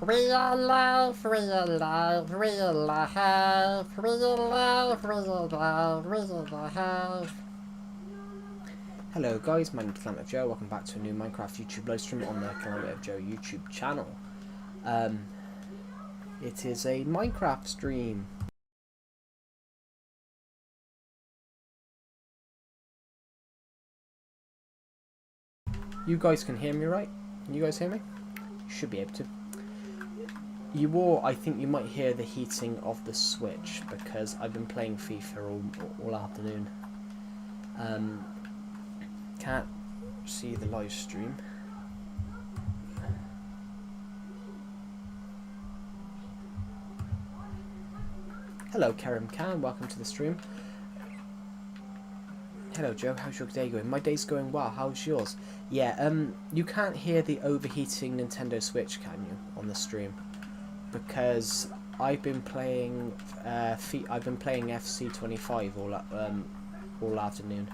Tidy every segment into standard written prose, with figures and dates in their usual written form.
We are live, we are live, we are live, we are live, we are live, we are live. Hello guys, my name is Calamity Joe. Welcome back to a new Minecraft YouTube live stream on the Calamity Joe YouTube channel. It is a Minecraft stream. You guys can hear me, right? Can you guys hear me? You should be able to. I think you might hear the heating of the Switch because I've been playing FIFA all afternoon. Can't see the live stream. Hello Karim Khan, welcome to the stream. Hello Joe, how's your day going? My day's going well, how's yours? Yeah, you can't hear the overheating Nintendo Switch, can you, on the stream? Because I've been playing FC25 all afternoon.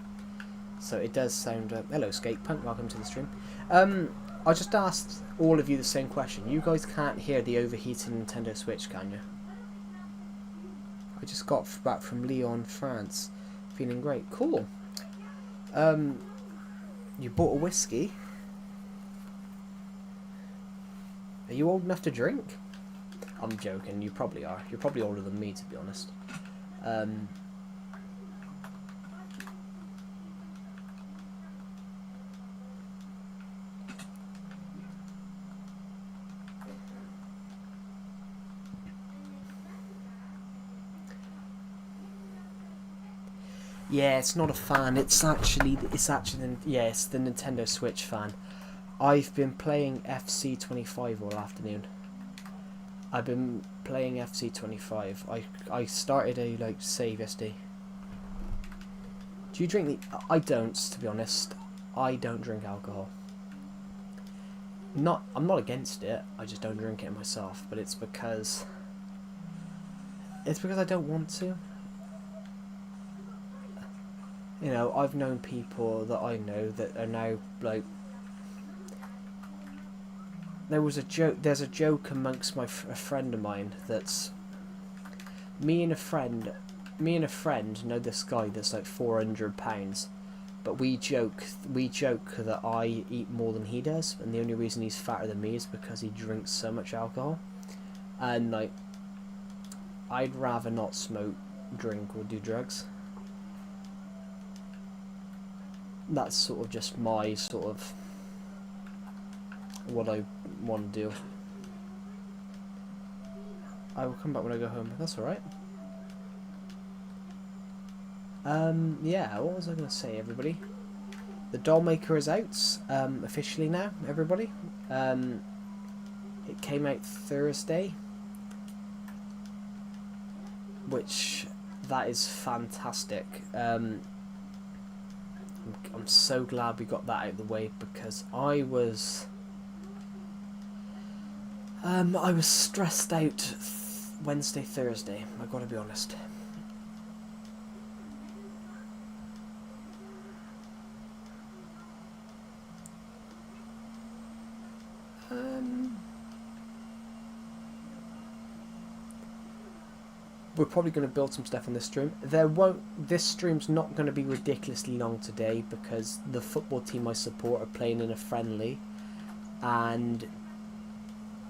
So it does sound... hello Skate Punk, welcome to the stream. I just asked all of you the same question. You guys can't hear the overheating Nintendo Switch, can you? I just got back from Lyon, France. Feeling great. Cool. You bought a whiskey? Are you old enough to drink? I'm joking, you probably are. You're probably older than me, to be honest. Yeah, it's not a fan. It's actually yeah, it's the Nintendo Switch fan. I've been playing FC25 all afternoon. I've been playing FC25. I started a save yesterday. Do you drink the? I don't, to be honest. I don't drink alcohol. I'm not against it. I just don't drink it myself. But it's because I don't want to. You know, I've known people that I know that are now there's a joke amongst a friend of mine that's me and a friend know this guy that's like £400, but we joke that I eat more than he does, and the only reason he's fatter than me is because he drinks so much alcohol. And like, I'd rather not smoke, drink, or do drugs. That's sort of just my sort of what I want to do. I will come back when I go home. That's alright. Yeah, what was I going to say, everybody? The doll maker is out, officially now, everybody. It came out Thursday, which, that is fantastic. I'm so glad we got that out of the way, because I was stressed out Wednesday, Thursday, I gotta be honest. We're probably going to build some stuff on this stream. This stream's not going to be ridiculously long today because the football team I support are playing in a friendly, and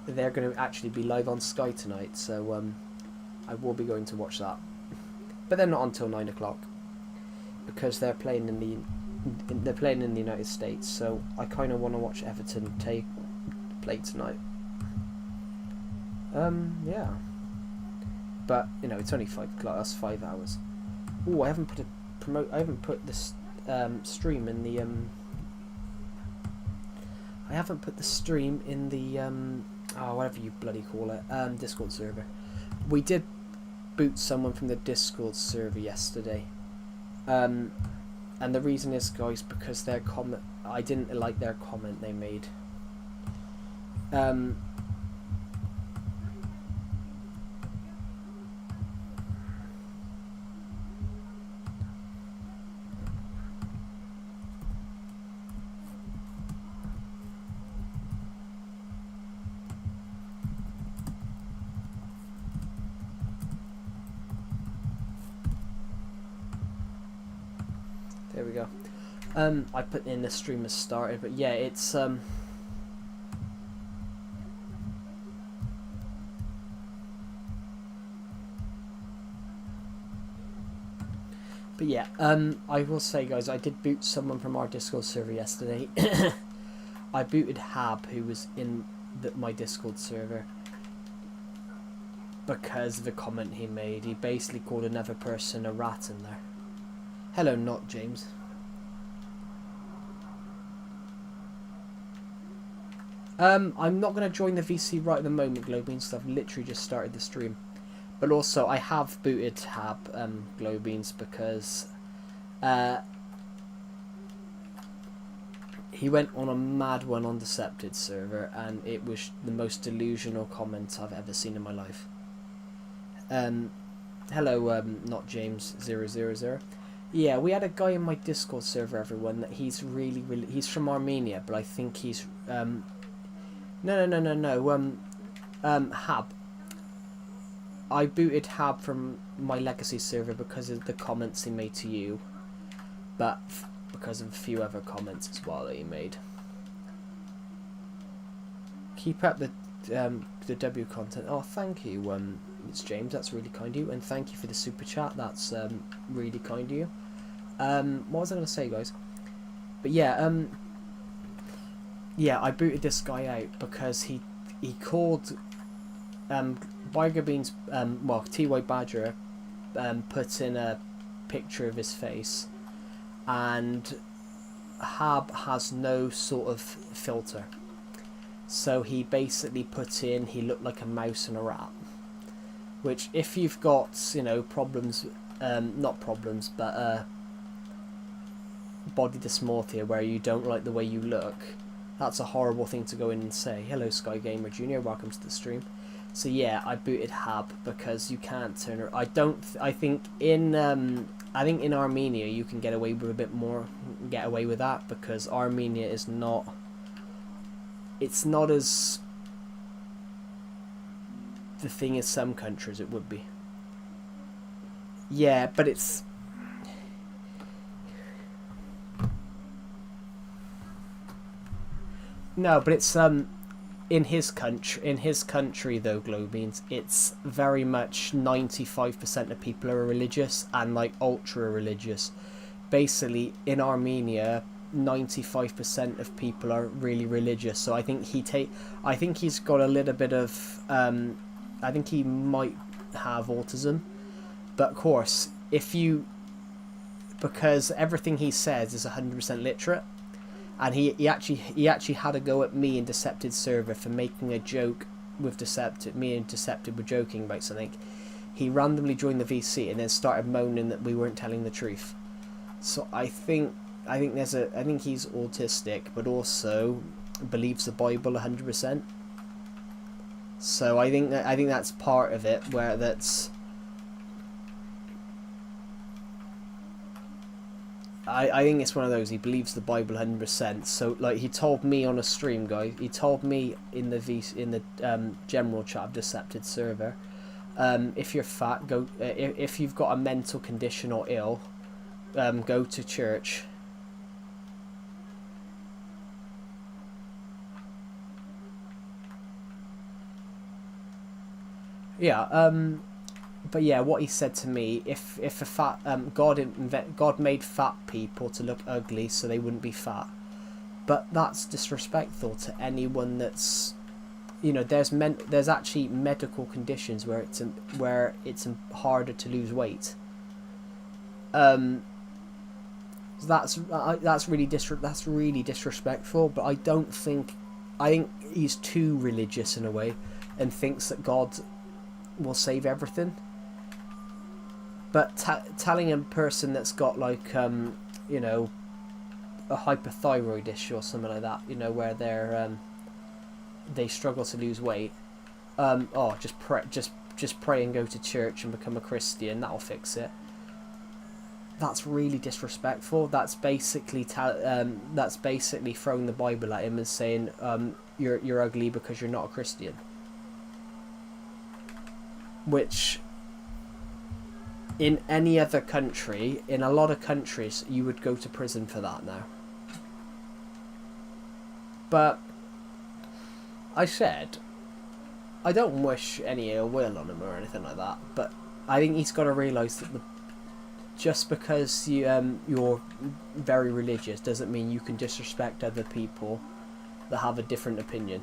they're going to actually be live on Sky tonight, so I will be going to watch that. But they're not until 9 o'clock because they're playing in the United States, so I kind of want to watch Everton play tonight. Yeah. But you know, it's only 5 o'clock. That's 5 hours. Oh, I haven't put this stream in the I haven't put the stream in the whatever you bloody call it, Discord server. We did boot someone from the Discord server yesterday. And the reason is, guys, because their comment, I didn't like their comment they made. There we go. I put in the stream has started, but yeah, it's but yeah, I will say, guys, I did boot someone from our Discord server yesterday. I booted Hab, who was in my Discord server, because of the comment he made. He basically called another person a rat in there. Hello, not James. I'm not going to join the VC right at the moment, Glowbeans, I've literally just started the stream. But also, I have booted Hab, Glowbeans, because he went on a mad one on Decepted server, and it was the most delusional comment I've ever seen in my life. Hello, not James000. Yeah, we had a guy in my Discord server, everyone, that he's really, he's from Armenia, but I think he's, no, Hab. I booted Hab from my Legacy server because of the comments he made to you, but because of a few other comments as well that he made. Keep up the W content. Oh, thank you, it's James, that's really kind of you, and thank you for the super chat, that's really kind of you. What was I going to say, guys? But yeah, yeah, I booted this guy out because he called Biger Beans, well, TY Badger put in a picture of his face, and Hab has no sort of filter, so he basically put in he looked like a mouse and a rat, which, if you've got, you know, problems, not problems, but body dysmorphia, where you don't like the way you look, that's a horrible thing to go in and say. Hello, Sky Gamer Junior, welcome to the stream. So yeah, I booted Hab because you can't turn her. I think in Armenia you can get away with a bit more, get away with that, because Armenia is not. It's not as the thing as some countries it would be. Yeah, but it's. No, but it's in his country though, Glowbeans, it's very much 95% of people are religious, and like ultra religious. Basically, in Armenia, 95% of people are really religious. So I think he's got a little bit of I think he might have autism, but of course, because everything he says is 100% literate. And he actually had a go at me in Decepted server for making a joke with Decepted. Me and Decepted were joking about something. He randomly joined the VC and then started moaning that we weren't telling the truth. So I think he's autistic, but also believes the Bible 100%. So I think that's part of it, where that's. I think it's one of those, he believes the Bible 100%. So like, he told me on a stream, guys. He told me in the general chat of Decepted server, if you're fat, go. If you've got a mental condition or ill, go to church. Yeah. But yeah, what he said to me, if a fat God made fat people to look ugly so they wouldn't be fat, but that's disrespectful to anyone that's, you know, there's actually medical conditions where it's harder to lose weight. That's really disrespectful. But I think he's too religious in a way, and thinks that God will save everything. But telling a person that's got like you know, a hyperthyroid issue or something like that, you know, where they struggle to lose weight, just pray and go to church and become a Christian, that'll fix it. That's really disrespectful. That's basically throwing the Bible at him and saying you're ugly because you're not a Christian. Which in any other country, in a lot of countries, you would go to prison for that now. But I said, I don't wish any ill will on him or anything like that, but I think he's got to realise that just because you're very religious doesn't mean you can disrespect other people that have a different opinion.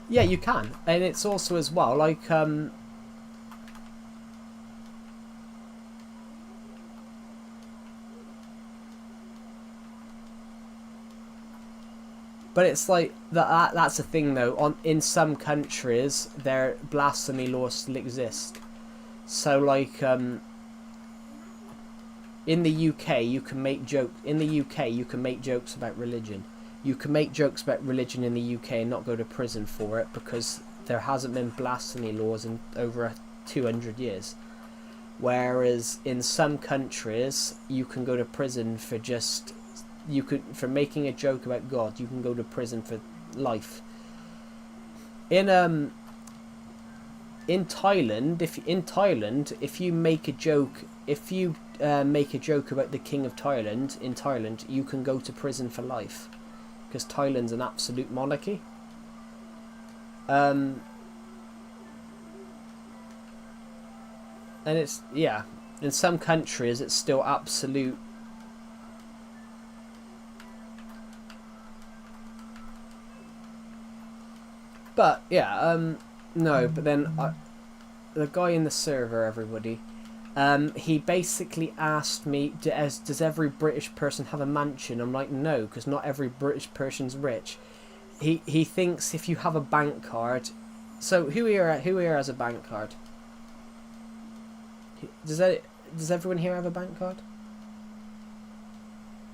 Yeah, you can, and it's also as well like but it's like that's the thing though. In some countries, their blasphemy laws still exist. So like in the UK, you can make jokes. In the UK, you can make jokes about religion. You can make jokes about religion in the UK and not go to prison for it because there hasn't been blasphemy laws in over 200 years. Whereas in some countries, you can go to prison for just for making a joke about God. You can go to prison for life. In Thailand, if you make a joke, make a joke about the king of Thailand in Thailand, you can go to prison for life, because Thailand's an absolute monarchy. And it's, yeah, in some countries it's still absolute. But yeah, no, but then the guy in the server, everybody, he basically asked me, does every British person have a mansion? I'm like, no, because not every British person's rich. He thinks if you have a bank card, so who here has a bank card? Does everyone here have a bank card?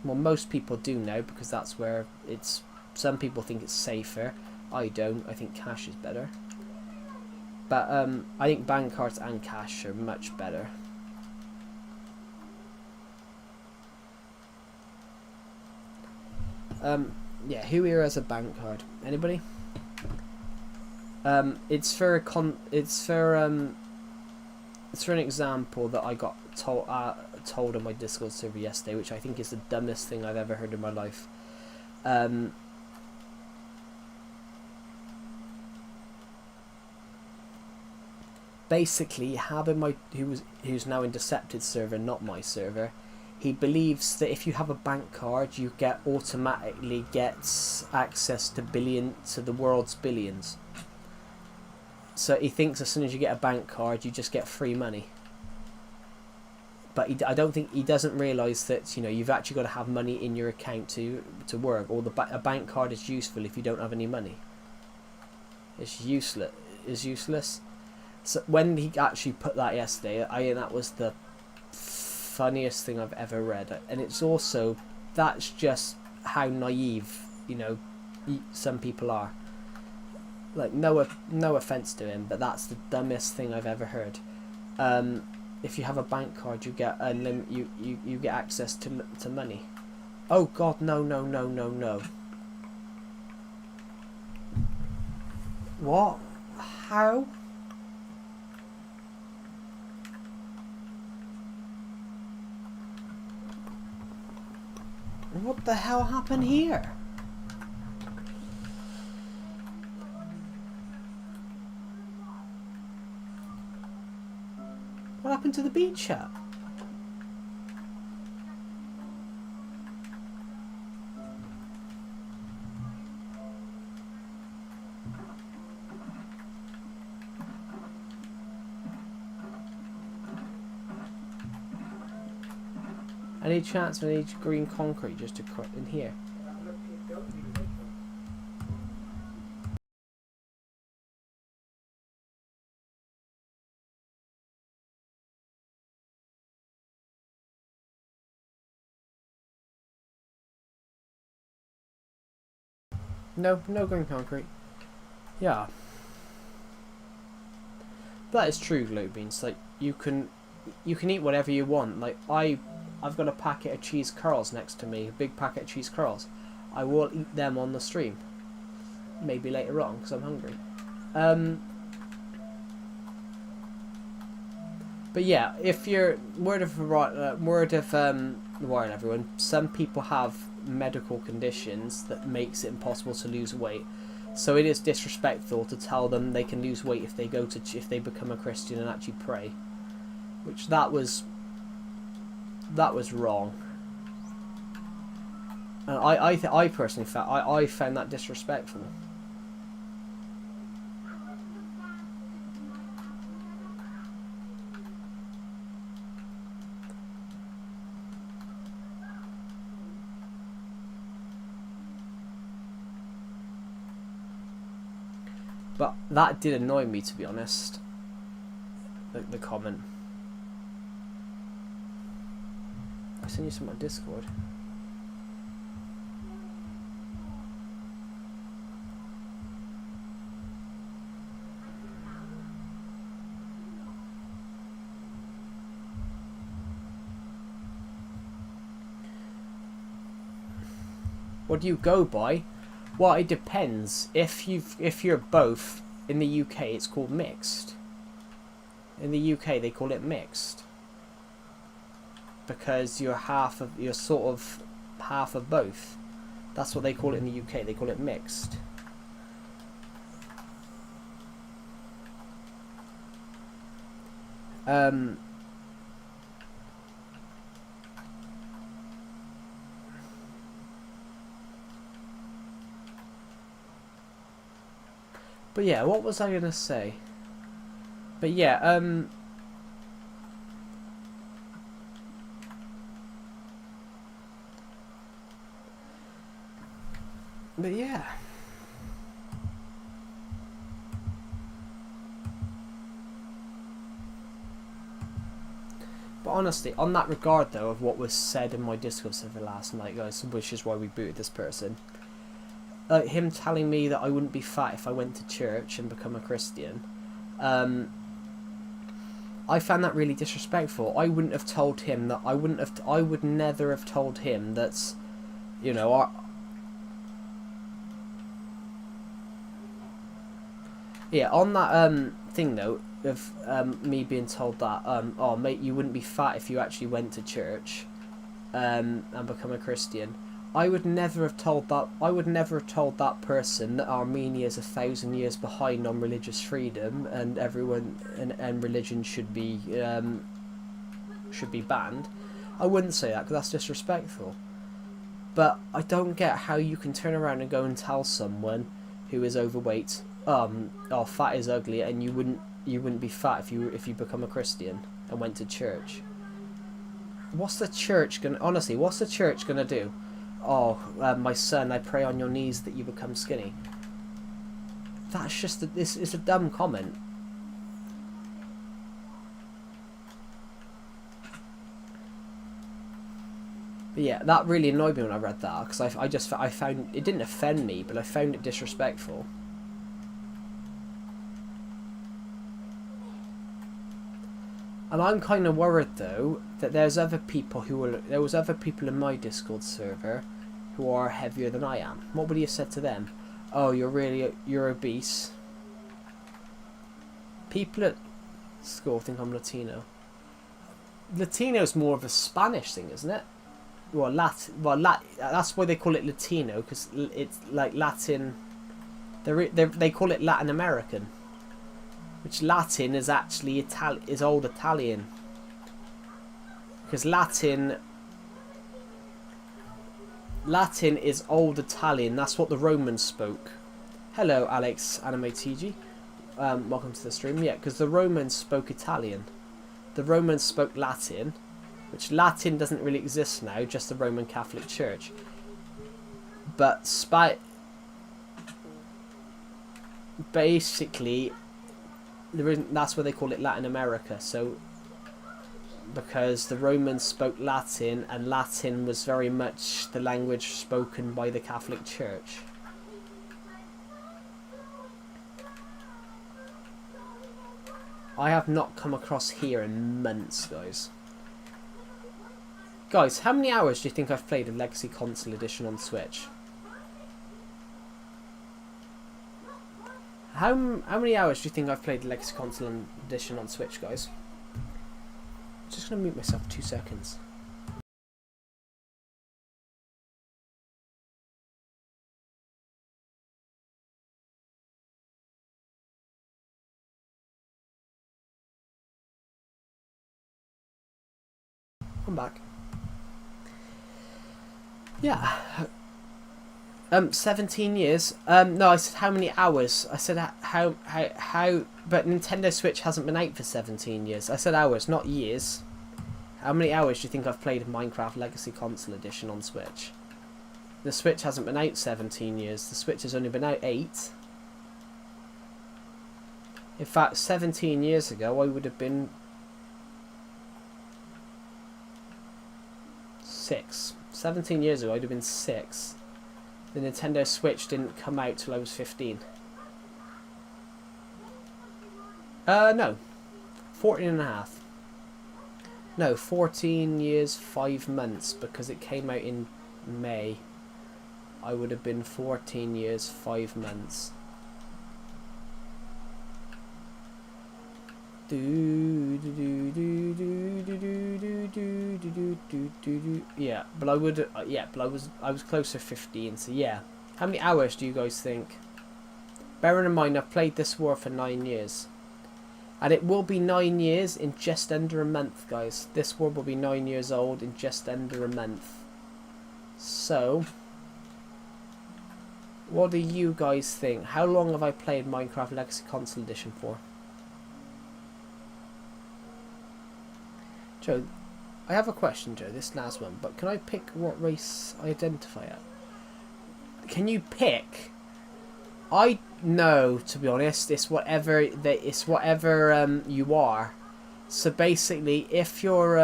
Well, most people do now, because that's where it's. Some people think it's safer. I don't. I think cash is better. But I think bank cards and cash are much better. Yeah, who here has a bank card? Anybody? It's for an example that I got told on my Discord server yesterday, which I think is the dumbest thing I've ever heard in my life. Basically, who's now in Decepted server, not my server, he believes that if you have a bank card, you automatically gets access to the world's billions. So he thinks as soon as you get a bank card, you just get free money. But I don't think he doesn't realise that you've actually got to have money in your account to work. Or a bank card is useful if you don't have any money. It's useless. It's useless. So when he actually put that yesterday, that was the funniest thing I've ever read. And it's also, that's just how naive, some people are. Like, no offense to him, but that's the dumbest thing I've ever heard. If you have a bank card, you get you get access to money. Oh God, no. What? How? What the hell happened here? What happened to the beach hut? Any chance of any green concrete just to cut in here? No green concrete. Yeah. That is true, Glow Beans. Like, you can eat whatever you want. Like, I've got a packet of cheese curls next to me, a big packet of cheese curls. I will eat them on the stream. maybe later on because I'm hungry. But yeah, if you're word of the world, everyone, some people have medical conditions that makes it impossible to lose weight. So it is disrespectful to tell them they can lose weight if they become a Christian and actually pray, which that was wrong. And I personally found that disrespectful. But that did annoy me, to be honest. The comment. I sent you some on Discord. What do you go by? Well, it depends. If you're both in the UK, it's called mixed. In the UK, they call it mixed because you're sort of half of both. That's what they call it in the UK. They call it mixed. But yeah, what was I gonna say? But yeah, but yeah. But honestly, on that regard though, of what was said in my Discord server last night, guys, which is why we booted this person. Him telling me that I wouldn't be fat if I went to church and become a Christian. I found that really disrespectful. I wouldn't have told him that. I would never have told him that's, you know, yeah. On that thing though, of me being told that oh mate, you wouldn't be fat if you actually went to church, and become a Christian. I would never have told that. I would never have told that person that Armenia is 1,000 years behind on religious freedom, and everyone and religion should be banned. I wouldn't say that because that's disrespectful. But I don't get how you can turn around and go and tell someone who is overweight, oh, fat is ugly, and you wouldn't be fat if you become a Christian and went to church. What's the church gonna? Honestly, what's the church gonna do? Oh, my son, I pray on your knees that you become skinny. That's just this is a dumb comment. But yeah, that really annoyed me when I read that because I found it didn't offend me, but I found it disrespectful. And I'm kind of worried though that there was other people in my Discord server who are heavier than I am. What would you have said to them? Oh, you're obese. People at school think I'm Latino. Latino's more of a Spanish thing, isn't it? Well, that's why they call it Latino, because it's like Latin. They call it Latin American. Which Latin is actually is old Italian. Because Latin is old Italian. That's what the Romans spoke. Hello, Alex Anime TG. Welcome to the stream. Yeah, because the Romans spoke Italian. The Romans spoke Latin, which Latin doesn't really exist now. Just the Roman Catholic Church. But basically, that's why they call it Latin America. So, because the Romans spoke Latin, and Latin was very much the language spoken by the Catholic Church. I have not come across here in months, guys. Guys, how many hours do you think I've played a Legacy Console Edition on Switch? How many hours do you think I've played Legacy Console Edition on Switch, guys? I'm just going to mute myself 2 seconds. I'm back. Yeah. 17 years. No, I said how many hours. I said how. But Nintendo Switch hasn't been out for 17 years. I said hours, not years. How many hours do you think I've played Minecraft Legacy Console Edition on Switch? The Switch hasn't been out 17 years. The Switch has only been out 8. In fact, 17 years ago, I would have been 6. 17 years ago, I'd have been 6. The Nintendo Switch didn't come out till I was 15. No. 14 and a half. No, 14 years, 5 months, because it came out in May. I would have been 14 years, 5 months. Yeah, but I would. Yeah, but I was closer 15. So yeah, how many hours do you guys think? Bearing in mind, I've played this war for 9 years, and it will be 9 years in just under a month, guys. This war will be 9 years old in just under a month. So, what do you guys think? How long have I played Minecraft Legacy Console Edition for? Joe, I have a question, Joe, this last one, but can I pick what race I identify at? Can you pick? I know, to be honest, it's whatever you are. So basically, if you're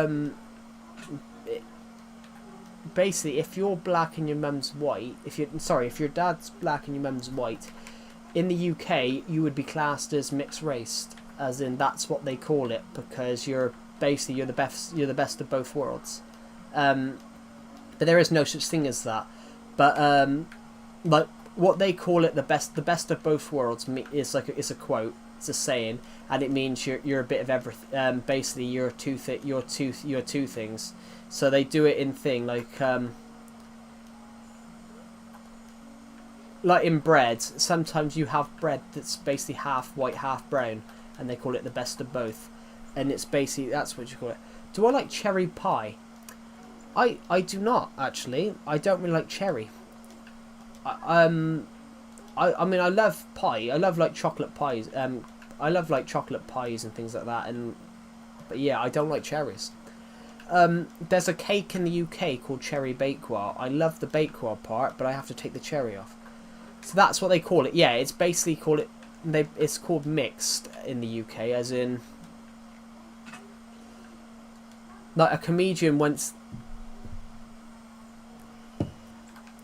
if you're black and your mum's white, if your dad's black and your mum's white, in the UK you would be classed as mixed race, as in that's what they call it, because you're the best of both worlds. But there is no such thing as that. But like what they call it, the best of both worlds is it's a quote, it's a saying, and it means you're a bit of everything. Basically, you're two things. So they do it in thing like in bread. Sometimes you have bread that's basically half white, half brown, and they call it the best of both. And it's basically, that's what you call it. Do I like cherry pie? I do not, actually. I don't really like cherry. I mean, I love pie. I love like chocolate pies. I love like chocolate pies and things like that. But yeah, I don't like cherries. There's a cake in the UK called cherry bakewell. I love the bakewell part, but I have to take the cherry off. So that's what they call it. Yeah, it's basically it's called mixed in the UK, as in, like a comedian once.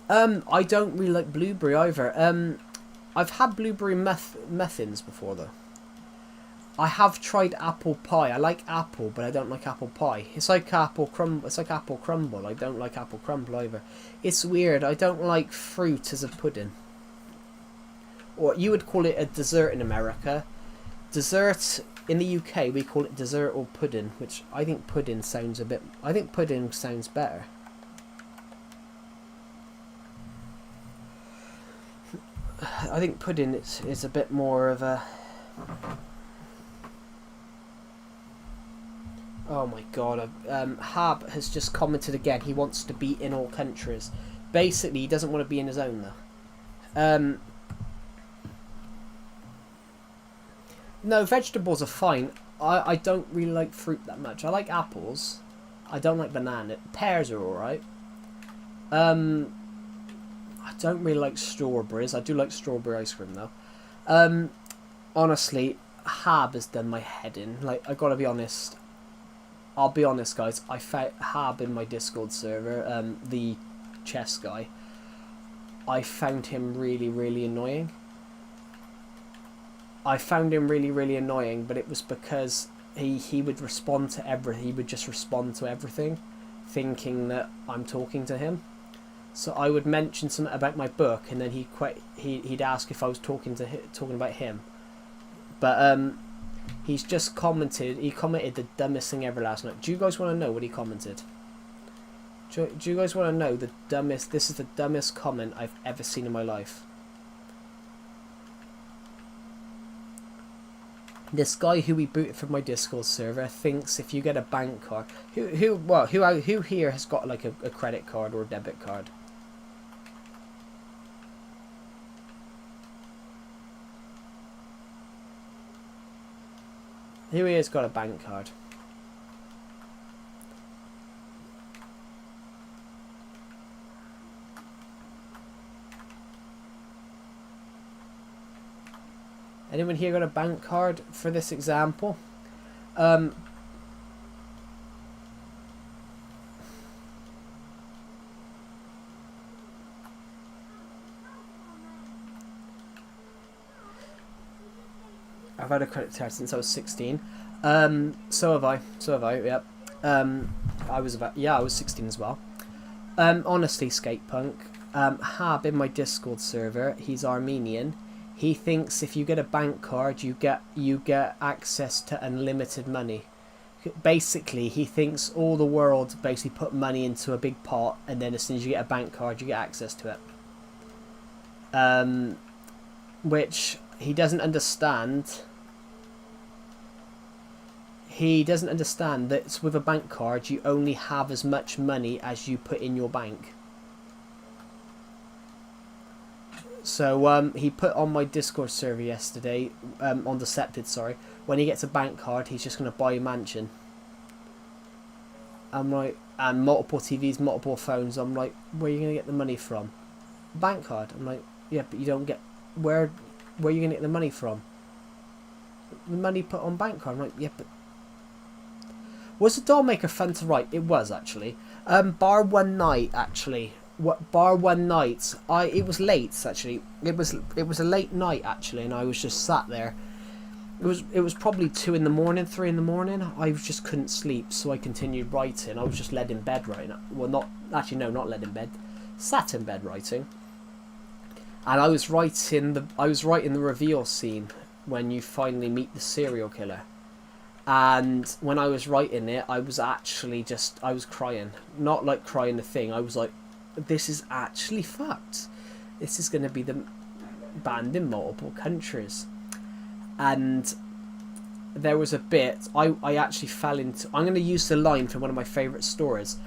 I don't really like blueberry either. I've had blueberry muffins before though. I have tried apple pie. I like apple, but I don't like apple pie. It's like apple crumble. It's like apple crumble. I don't like apple crumble either. It's weird. I don't like fruit as a pudding. Or you would call it a dessert in America. Dessert in the UK we call it dessert or pudding, which I think pudding sounds I think pudding sounds better. I think pudding is a bit more of a. Oh my god, Hab has just commented again, he wants to be in all countries. Basically, he doesn't want to be in his own though. No, vegetables are fine. I don't really like fruit that much. I like apples. I don't like banana. Pears are alright. I don't really like strawberries. I do like strawberry ice cream though. Honestly, Hab has done my head in. Like, I gotta be honest. I'll be honest, guys. I found Hab in my Discord server, the chess guy. I found him really, really annoying. I found him really, really annoying, but it was because he would respond to everything. He would just respond to everything, thinking that I'm talking to him. So I would mention something about my book, and then he'd ask if I was talking about him. But he's just commented. He commented the dumbest thing ever last night. Do you guys want to know what he commented? Do you guys want to know the dumbest? This is the dumbest comment I've ever seen in my life. This guy who we booted from my Discord server thinks if you get a bank card, who here has got like a credit card or a debit card? Who here has got a bank card? Anyone here got a bank card for this example? I've had a credit card since I was 16. So have I. Yep. I was 16 as well. Honestly, Skatepunk. Hab in my Discord server. He's Armenian. He thinks if you get a bank card, you get access to unlimited money. Basically, he thinks all the world basically put money into a big pot, and then as soon as you get a bank card, you get access to it. Which he doesn't understand. He doesn't understand that with a bank card, you only have as much money as you put in your bank. So he put on my Discord server yesterday, on Decepted, sorry, when he gets a bank card, he's just going to buy a mansion. I'm like, and multiple TVs, multiple phones. I'm like, where are you going to get the money from? Bank card. I'm like, yeah, but you don't get, where are you going to get the money from? The money put on bank card. I'm like, yeah, but... Was the doll maker fun to write? It was, actually. Bar one night, actually. Bar one night, it was late actually. It was a late night actually, and I was just sat there. It was probably 2 in the morning, 3 in the morning. I just couldn't sleep, so I continued writing. I was just led in bed writing. Well, not led in bed. Sat in bed writing. And I was writing the reveal scene when you finally meet the serial killer. And when I was writing it, I was crying. Not like crying the thing. I was like, this is actually fucked. This is going to be banned in multiple countries. And there was a bit I actually fell into. I'm going to use the line from one of my favourite stories.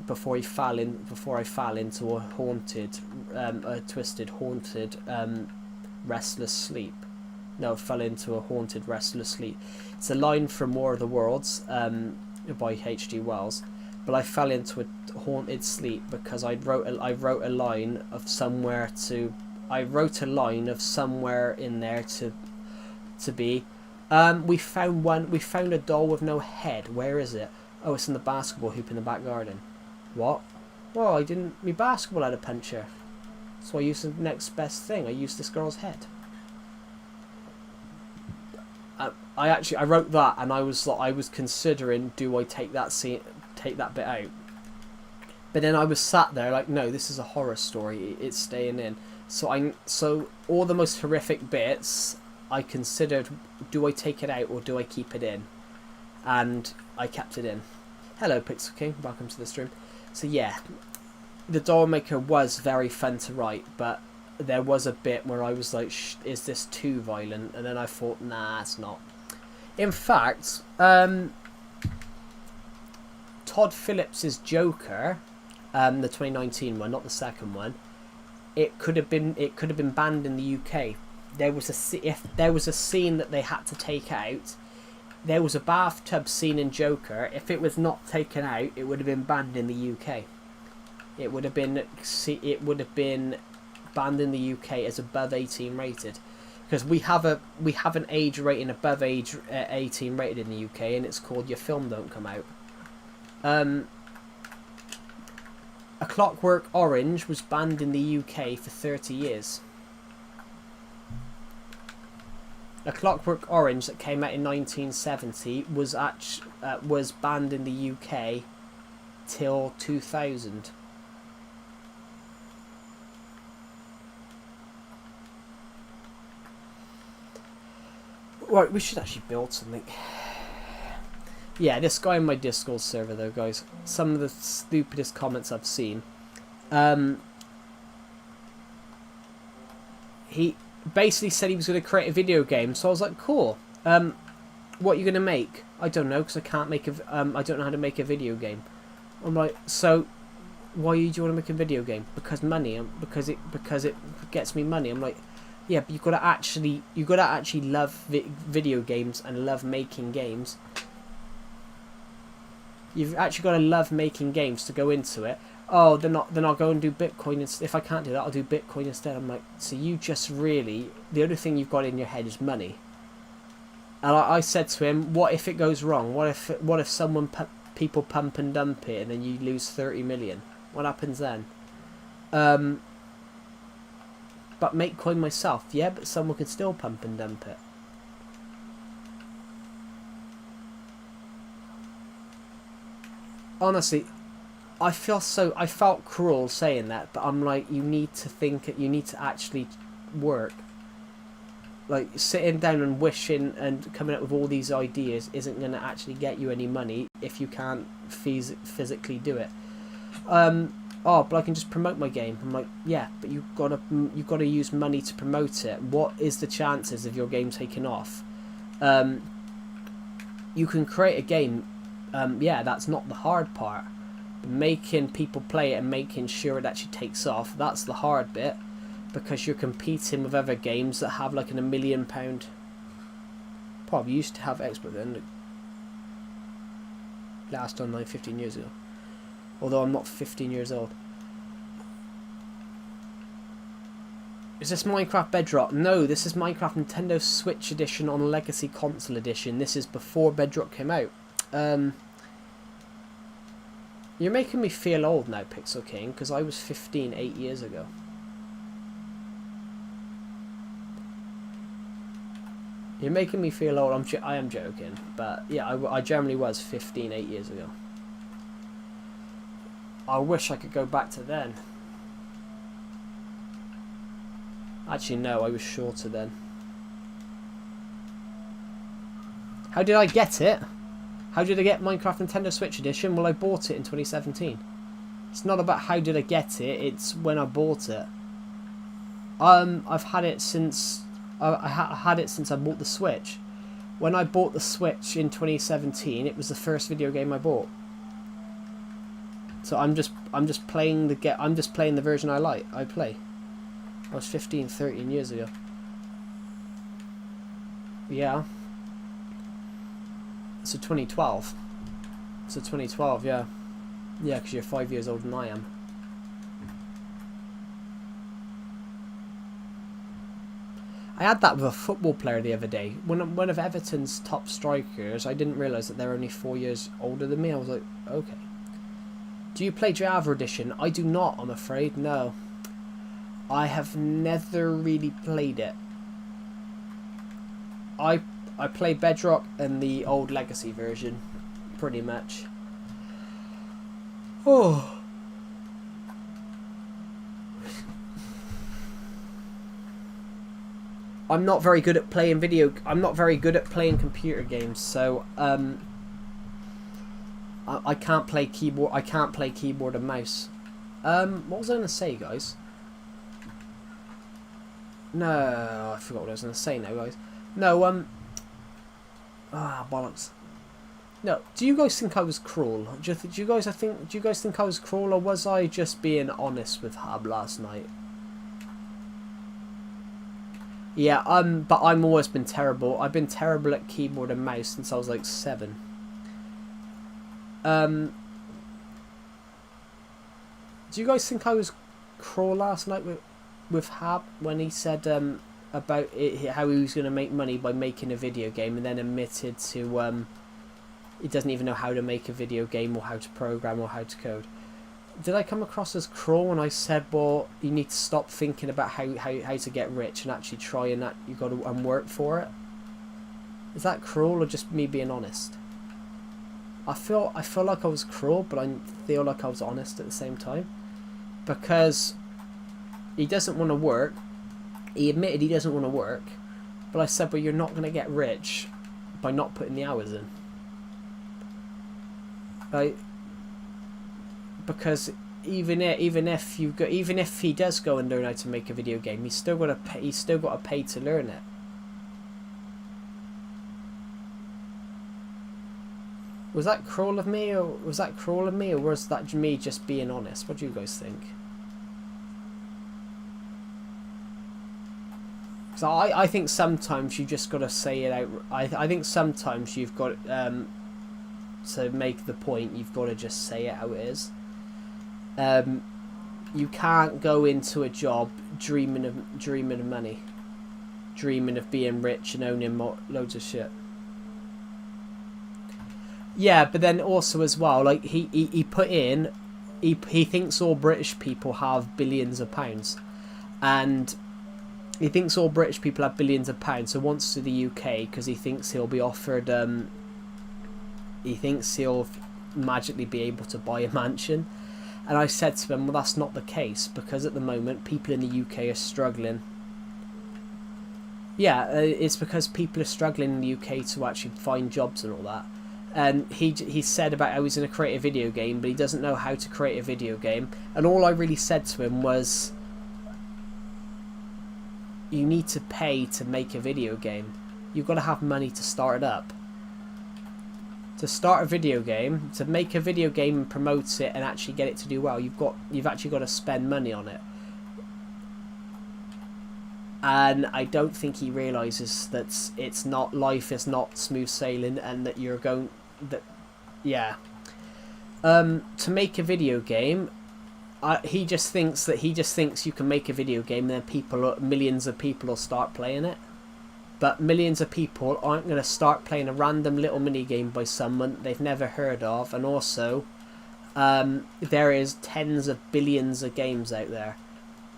Before I fell into a haunted, restless sleep. No, fell into a haunted, restless sleep. It's a line from War of the Worlds, by H.G. Wells. But I fell into a haunted sleep because I wrote a line of somewhere in there to be. We found a doll with no head. Where is it? Oh, it's in the basketball hoop in the back garden. What? Well, my basketball had a puncture. So I used the next best thing. I used this girl's head. I wrote that, and I was considering, do I take that bit out? But then I was sat there like, no, this is a horror story. It's staying in. So all the most horrific bits, I considered, do I take it out or do I keep it in? And I kept it in. Hello, Pixel King. Welcome to the stream. So yeah, the doll maker was very fun to write, but there was a bit where I was like, is this too violent? And then I thought, nah, it's not. In fact, Todd Phillips's Joker, the 2019 one, not the second one, it could have been banned in the UK. If there was a scene that they had to take out, there was a bathtub scene in Joker. If it was not taken out, it would have been banned in the UK. It would have been banned in the UK as above 18 rated. Because we have an age rating above age 18 rated in the UK, and it's called Your Film Don't Come Out. A Clockwork Orange was banned in the UK for 30 years. A Clockwork Orange that came out in 1970 was banned in the UK till 2000. Right, we should actually build something. Yeah, this guy in my Discord server though, guys. Some of the stupidest comments I've seen. He basically said he was going to create a video game, so I was like, cool. What are you going to make? I don't know, because I can't make I don't know how to make a video game. I'm like, so why do you want to make a video game? Because money, because it gets me money. I'm like, yeah, but you got to actually love video games and love making games. You've actually got to love making games to go into it. Oh, then I'll go and do Bitcoin. If I can't do that, I'll do Bitcoin instead. I'm like, so you just really, the only thing you've got in your head is money. And I said to him, what if it goes wrong? What if people pump and dump it and then you lose 30 million? What happens then? But make coin myself, yeah, but someone can still pump and dump it. Honestly, I felt cruel saying that, but I'm like, you need to actually work. Like, sitting down and wishing and coming up with all these ideas isn't going to actually get you any money if you can't physically do it. Oh, but I can just promote my game. I'm like, yeah, but you've got to use money to promote it. What is the chances of your game taking off? You can create a game. Yeah, that's not the hard part. Making people play it and making sure it actually takes off, that's the hard bit, because you're competing with other games that have like £1 million. Probably used to have expert then. Last online 15 years ago. Although I'm not 15 years old. Is this Minecraft Bedrock? No, this is Minecraft Nintendo Switch Edition on Legacy Console Edition. This is before Bedrock came out. You're making me feel old now, Pixel King, because I was 15 8 years ago. You're making me feel old. I am joking, but yeah, I generally was 15 8 years ago. I wish I could go back to then. Actually, no, I was shorter then. How did I get it? How did I get Minecraft Nintendo Switch Edition? Well, I bought it in 2017. It's not about how did I get it, it's when I bought it. I've had it since I had it since I bought the Switch. When I bought the Switch in 2017, it was the first video game I bought. So I'm just playing the version I play. I was 15, 13 years ago. Yeah. So 2012. So 2012, yeah. Yeah, because you're 5 years older than I am. I had that with a football player the other day. One of Everton's top strikers, I didn't realise that they're only 4 years older than me. I was like, okay. Do you play Java Edition? I do not, I'm afraid, no. I have never really played it. I play Bedrock and the old Legacy version, pretty much. Oh. I'm not very good at playing computer games, so I can't play keyboard. I can't play keyboard and mouse. What was I gonna say, guys? No, I forgot what I was gonna say now, guys. No, bollocks. No, do you guys think I was cruel? Do you guys think I was cruel, or was I just being honest with Hub last night? Yeah, but I've always been terrible. I've been terrible at keyboard and mouse since I was like 7. Do you guys think I was cruel last night with Hab when he said about how he was going to make money by making a video game, and then admitted to he doesn't even know how to make a video game or how to program or how to code? Did I come across as cruel when I said, well, you need to stop thinking about how to get rich and actually try, and that you got to work for it? Is that cruel or just me being honest? I feel like I was cruel, but I feel like I was honest at the same time, because he doesn't want to work. He admitted he doesn't want to work, But I said, but you're not going to get rich by not putting the hours in. Like, because even if he does go and learn how to make a video game, he's still got to pay to learn it. Was that cruel of me, or was that me just being honest? What do you guys think? So I think sometimes you just got to say it out. I think sometimes you've got to make the point. You've got to just say it how it is. You can't go into a job dreaming of money, dreaming of being rich and owning loads of shit. Yeah, but then also as well, like he put in, he thinks all British people have billions of pounds, and he thinks all British people have billions of pounds, so wants to the UK because he thinks he'll be offered, he thinks he'll magically be able to buy a mansion. And I said to him, well, that's not the case, because at the moment people in the UK are struggling. Yeah, it's because people are struggling in the UK to actually find jobs and all that. And he said about how he's going to create a video game, but he doesn't know how to create a video game. And all I really said to him was, you need to pay to make a video game. You've got to have money to start it up. To start a video game, to make a video game and promote it and actually get it to do well, you've actually got to spend money on it. And I don't think he realizes that life is not smooth sailing, and that to make a video game, he just thinks you can make a video game, then millions of people will start playing it. But millions of people aren't going to start playing a random little mini game by someone they've never heard of. And also, there is tens of billions of games out there.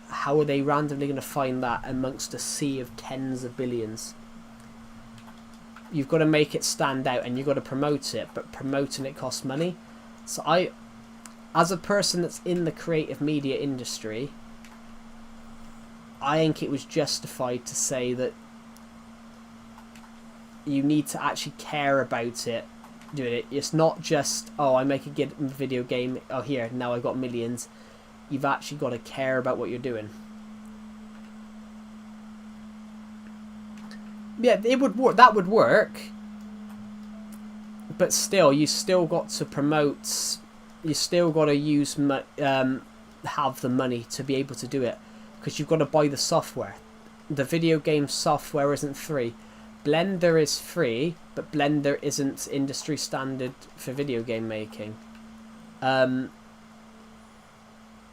How are they randomly going to find that amongst a sea of tens of billions? You've got to make it stand out, and you've got to promote it, but promoting it costs money. So as a person that's in the creative media industry, I think it was justified to say that you need to actually care about it, doing it. It's not just, oh, I make a good video game, oh, here, now I've got millions. You've actually got to care about what you're doing. Yeah, it would work. That would work. But still, you still got to promote. You still got to have the money to be able to do it, because you've got to buy the software. The video game software isn't free. Blender is free, but Blender isn't industry standard for video game making.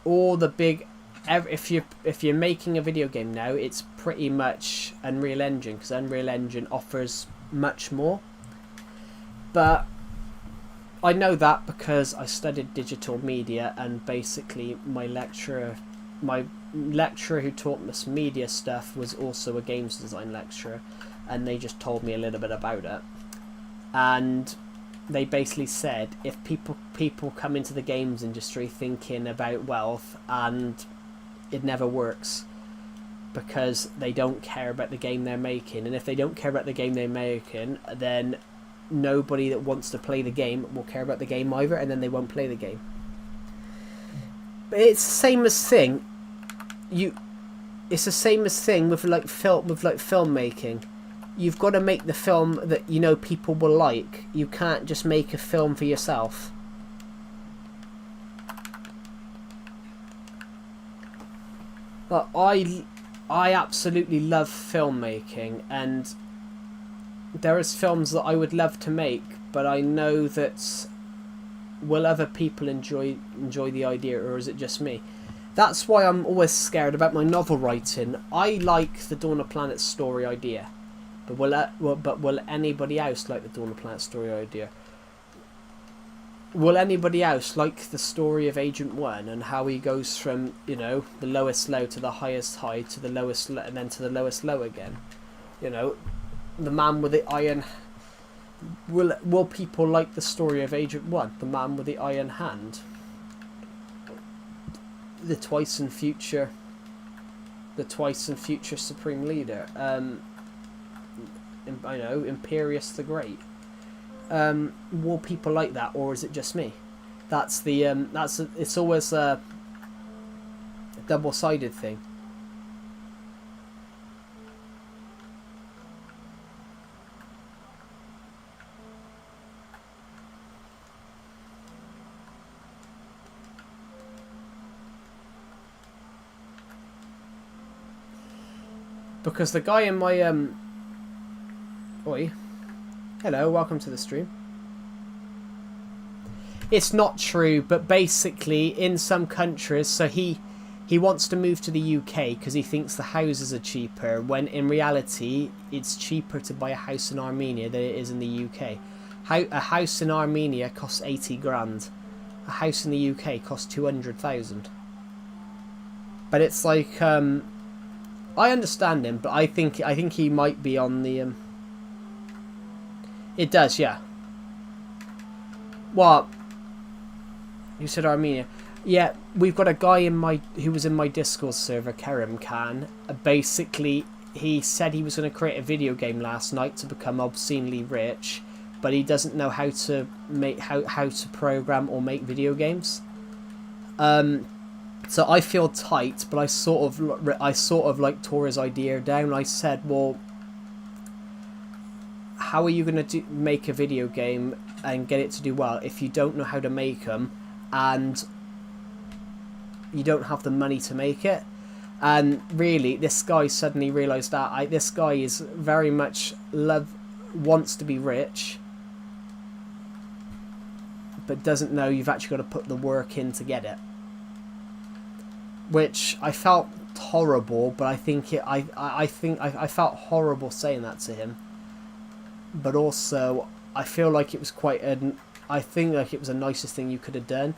All the big, if you're making a video game now, it's pretty much Unreal Engine, because Unreal Engine offers much more. But I know that because I studied digital media, and basically my lecturer who taught us media stuff was also a games design lecturer, and they just told me a little bit about it. And they basically said, if people come into the games industry thinking about wealth, and it never works, because they don't care about the game they're making. And if they don't care about the game they're making, then nobody that wants to play the game will care about the game either, and then they won't play the game. But it's the same as thing. It's the same as thing with filmmaking. You've got to make the film that people will like. You can't just make a film for yourself. But I absolutely love filmmaking, and there is films that I would love to make, but I know that will other people enjoy the idea, or is it just me? That's why I'm always scared about my novel writing. I like the Dawn of Planet story idea. But will anybody else like the Dawn of Planet story idea? Will anybody else like the story of Agent 1 and how he goes from, the lowest low to the highest high to the lowest low, and then to the lowest low again? The man with the iron... Will people like the story of Agent 1, the man with the iron hand? The twice in future Supreme Leader. I know, Imperius the Great. Will people like that, or is it just me? That's the it's always a double-sided thing. Because the guy in my Oi. Hello, welcome to the stream. It's not true, but basically in some countries, so he wants to move to the UK because he thinks the houses are cheaper, when in reality it's cheaper to buy a house in Armenia than it is in the UK. A house in Armenia costs 80 grand. A house in the UK costs 200,000. But it's like I understand him, but I think he might be on the It does, yeah. What? You said Armenia. Yeah, we've got a guy who was in my Discord server, Kerem Khan. Basically, he said he was going to create a video game last night to become obscenely rich, but he doesn't know how to make how to program or make video games. So I feel tight, but I sort of like tore his idea down. I said, well, how are you going to make a video game and get it to do well if you don't know how to make them and you don't have the money to make it? And really, this guy suddenly realised that this guy is very much wants to be rich, but doesn't know you've actually got to put the work in to get it. Which I felt horrible, but I think I felt horrible saying that to him. But also, I feel like it was I think like it was the nicest thing you could have done.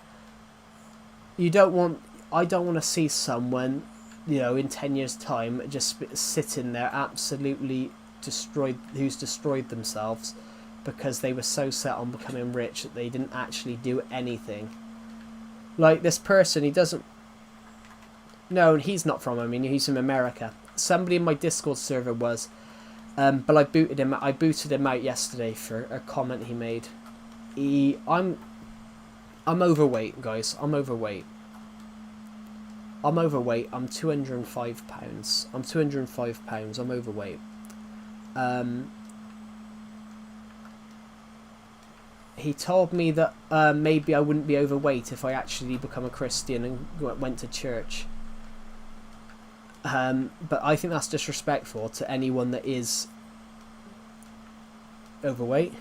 I don't want to see someone, you know, in 10 years' time just sitting there absolutely destroyed, who's destroyed themselves because they were so set on becoming rich that they didn't actually do anything. Like this person, he doesn't. No, he's not from Armenia. He's from America. Somebody in my Discord server was, but I booted him out yesterday for a comment he made. I'm overweight, guys. I'm overweight. I'm 205 pounds. I'm 205 pounds. I'm overweight. He told me that maybe I wouldn't be overweight if I actually become a Christian and went to church. But I think that's disrespectful to anyone that is overweight.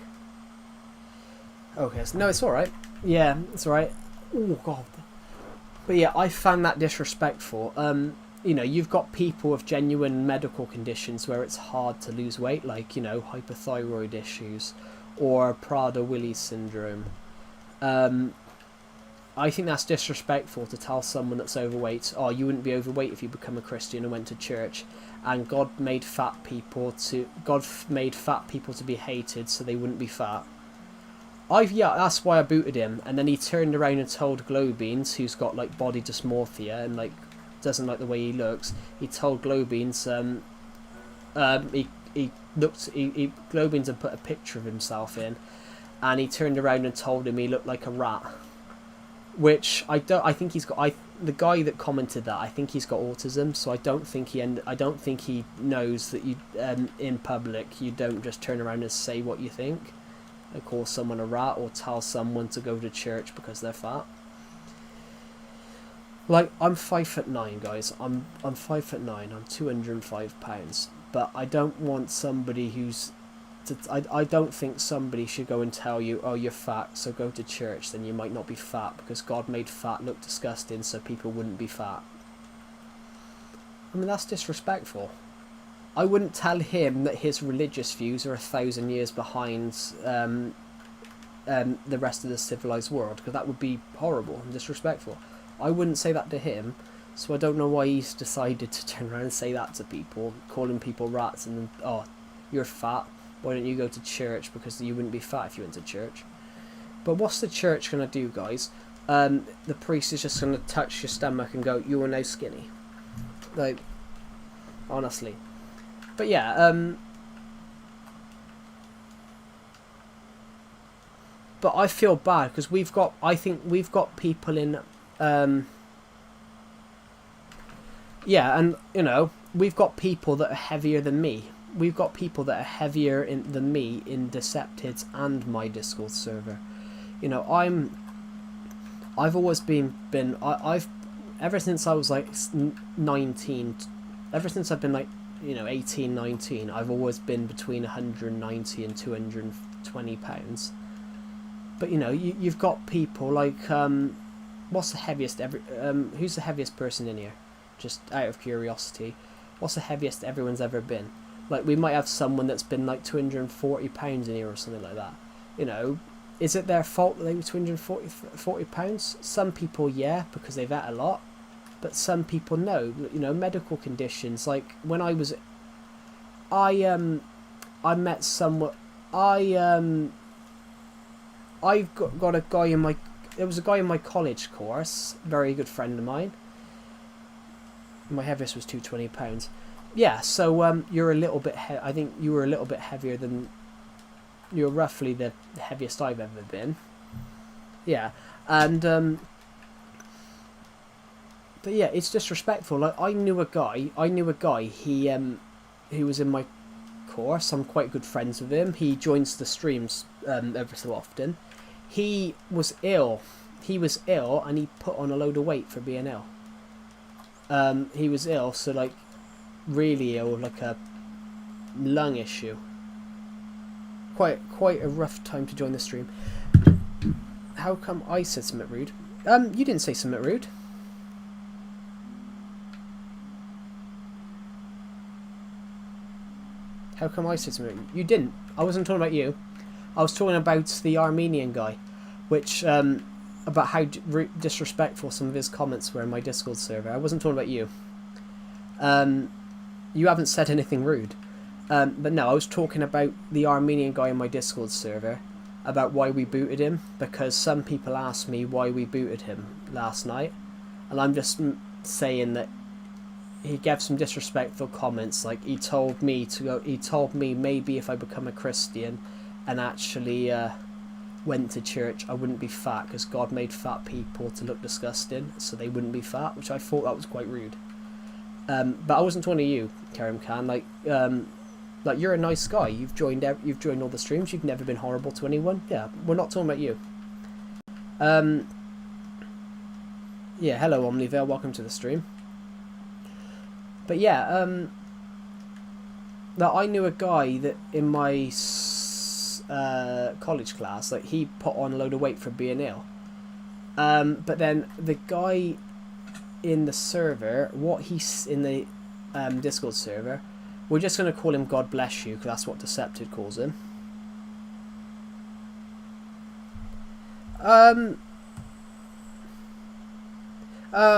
Okay, so, no, it's alright. Yeah, it's alright. Oh, God. But yeah, I found that disrespectful. You know, you've got people with genuine medical conditions where it's hard to lose weight, like, you know, hypothyroid issues or Prader-Willi syndrome. I think that's disrespectful to tell someone that's overweight, oh, you wouldn't be overweight if you become a Christian and went to church. And God made fat people to be hated so they wouldn't be fat. Yeah, that's why I booted him. And then he turned around and told Glowbeans, who's got like body dysmorphia and like doesn't like the way he looks. He told Glowbeans, Glowbeans had put a picture of himself in, and he turned around and told him he looked like a rat. Which I think he's got. The guy that commented that, I think he's got autism, so I don't think he knows that you in public you don't just turn around and say what you think, and call someone a rat or tell someone to go to church because they're fat. Like, I'm 5'9", guys. I'm 5'9". I'm 205 pounds, but I don't want somebody who's. I don't think somebody should go and tell you, oh, you're fat, so go to church, then you might not be fat, because God made fat look disgusting so people wouldn't be fat. I mean, that's disrespectful. I wouldn't tell him that his religious views are 1,000 years behind the rest of the civilized world, because that would be horrible and disrespectful. I wouldn't say that to him, so I don't know why he's decided to turn around and say that to people, calling people rats and then, oh, you're fat. Why don't you go to church, because you wouldn't be fat if you went to church. But what's the church going to do, guys? The priest is just going to touch your stomach and go, you are now skinny. Like, honestly. But yeah, but I feel bad because I think we've got people in, yeah, and you know, we've got people that are heavier than me. We've got people that are heavier than me in Deceptids and my Discord server. You know, I've always I've ever since I was like 19, ever since I've been like, you know, 18, 19, I've always been between 190 and 220 pounds. But you know, you've got people like, what's the heaviest who's the heaviest person in here? Just out of curiosity, what's the heaviest everyone's ever been? Like, we might have someone that's been like 240 pounds in here or something like that. You know, is it their fault that they were 240 pounds? Some people, yeah, because they've ate a lot. But some people, no. You know, medical conditions. Like, when I was... I met someone... I've got a guy in my... There was a guy in my college course, very good friend of mine. My heaviest was 220 pounds. Yeah, so you're a little bit... I think you were a little bit heavier than... You're roughly the heaviest I've ever been. Yeah, and... but yeah, it's disrespectful. Like, I knew a guy, he was in my course. I'm quite good friends with him. He joins the streams every so often. He was ill. And he put on a load of weight for being ill. He was ill, so like really ill, like a lung issue. Quite a rough time to join the stream. How come I said something rude? You didn't say something rude. How come I said something rude? You didn't. I wasn't talking about you. I was talking about the Armenian guy, which about how disrespectful some of his comments were in my Discord server. I wasn't talking about you. You haven't said anything rude. But no, I was talking about the Armenian guy in my Discord server, about why we booted him, because some people asked me why we booted him last night, and I'm just saying that he gave some disrespectful comments. Like, he told me maybe if I become a Christian and actually went to church, I wouldn't be fat, because God made fat people to look disgusting, so they wouldn't be fat, which I thought that was quite rude. But I wasn't talking to you, Karim Khan. Like, you're a nice guy. You've joined all the streams. You've never been horrible to anyone. Yeah, we're not talking about you. Yeah, hello Omnivale, welcome to the stream. But yeah, I knew a guy that in my college class, like, he put on a load of weight for being ill. But then the guy in the server, in the Discord server, we're just going to call him God Bless You, because that's what Decepted calls him. Oh,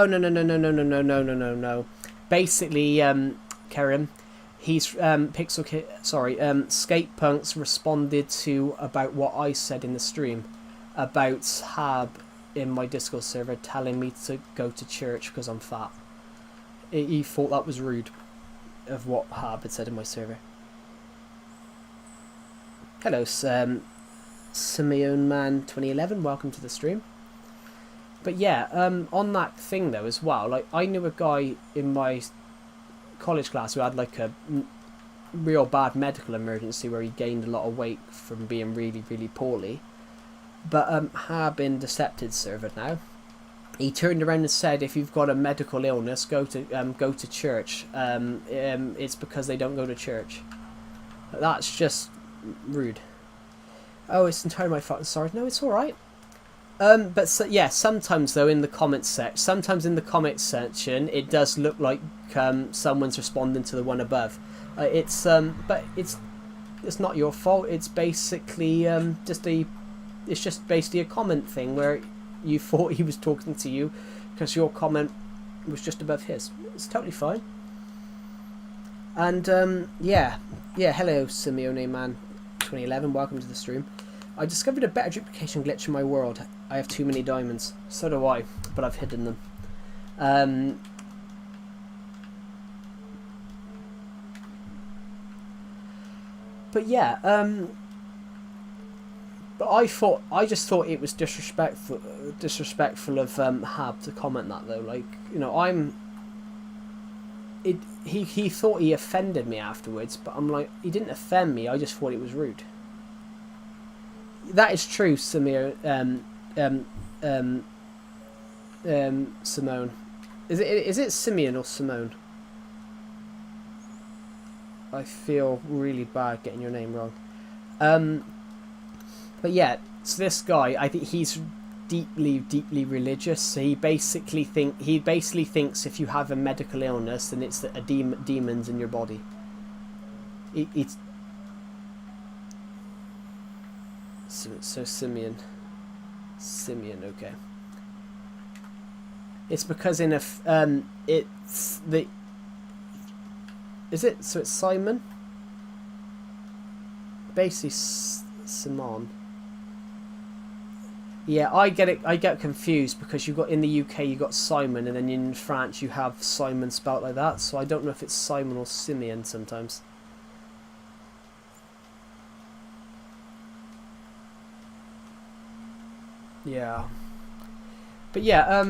no. Basically, Kerem, he's Skate Punks responded to about what I said in the stream about Hab in my Discord server telling me to go to church because I'm fat. He thought that was rude of what Hab had said in my server. Hello, Simeon Man 2011, welcome to the stream. But yeah, on that thing though as well, like, I knew a guy in my college class who had like a real bad medical emergency where he gained a lot of weight from being really, really poorly. But Hab in Decepted server now, he turned around and said, if you've got a medical illness, go to church. It's because they don't go to church. That's just rude. Oh, it's entirely my fault. Sorry, no, it's all right. But so, yeah, sometimes though in the comments section, it does look like someone's responding to the one above. But it's not your fault. It's basically just basically a comment thing where you thought he was talking to you because your comment was just above his. It's totally fine. And yeah, hello Simeone Man 2011, welcome to the stream. I discovered a better duplication glitch in my world. I have too many diamonds. So do I, but I've hidden them. But yeah, But I just thought it was disrespectful of Hab to comment that though. Like, you know, he thought he offended me afterwards, but I'm like, he didn't offend me. I just thought it was rude. That is true, Samir. Simone. Is it Simeon or Simone? I feel really bad getting your name wrong. But yeah, so this guy, I think he's deeply religious. So he basically thinks if you have a medical illness, then it's a demons in your body. It's so Simeon, okay. It's because in a it's the is it so it's Simon. Basically, Simon. Yeah, I get confused because you got in the UK you got Simon, and then in France you have Simon spelt like that. So I don't know if it's Simon or Simeon sometimes. Yeah, but yeah,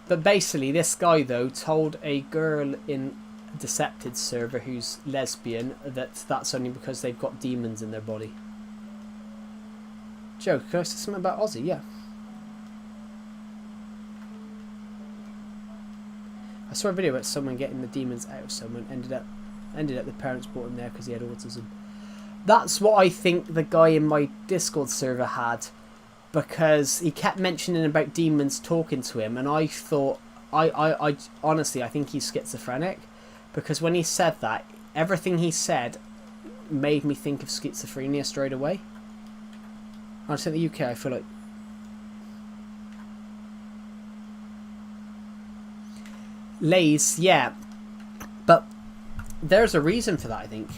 but basically, this guy though told a girl in a Decepted server who's lesbian that's only because they've got demons in their body. Joe, can I say something about Aussie? Yeah. I saw a video about someone getting the demons out of someone. Ended up the parents brought him there because he had autism. That's what I think the guy in my Discord server had, because he kept mentioning about demons talking to him, and I thought, I honestly, I think he's schizophrenic, because when he said that, everything he said made me think of schizophrenia straight away. I just in the UK, I feel like Lays, yeah, but there's a reason for that, I think.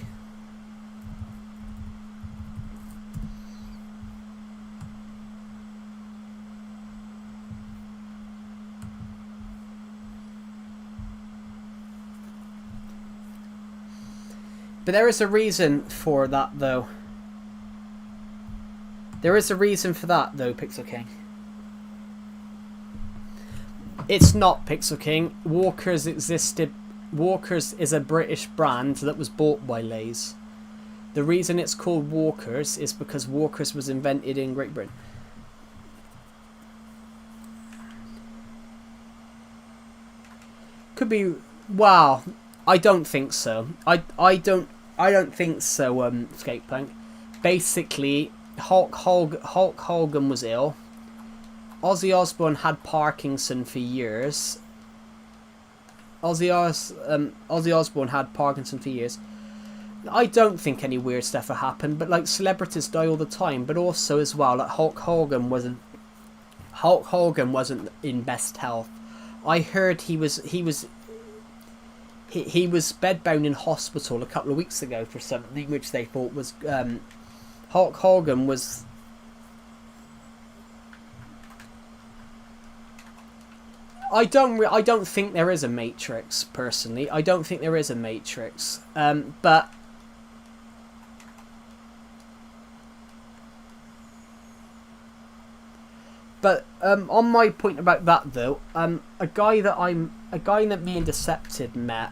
But there is a reason for that, though. There is a reason for that, though, Pixel King. It's not Pixel King. Walker's existed. Walker's is a British brand that was bought by Lay's. The reason it's called Walker's is because Walker's was invented in Great Britain. Could be. Wow. I don't think so. I don't think so. Skatepunk. Basically, Hulk Hogan was ill. Ozzy Osbourne had Parkinson for years. Ozzy Osbourne had Parkinson for years. I don't think any weird stuff had happened, but like celebrities die all the time. But also as well, like Hulk Hogan wasn't in best health. I heard he was bedbound in hospital a couple of weeks ago for something which they thought was Hulk Hogan was. I don't think there is a Matrix, personally. I don't think there is a Matrix. But on my point about that though, a guy that me and Decepted met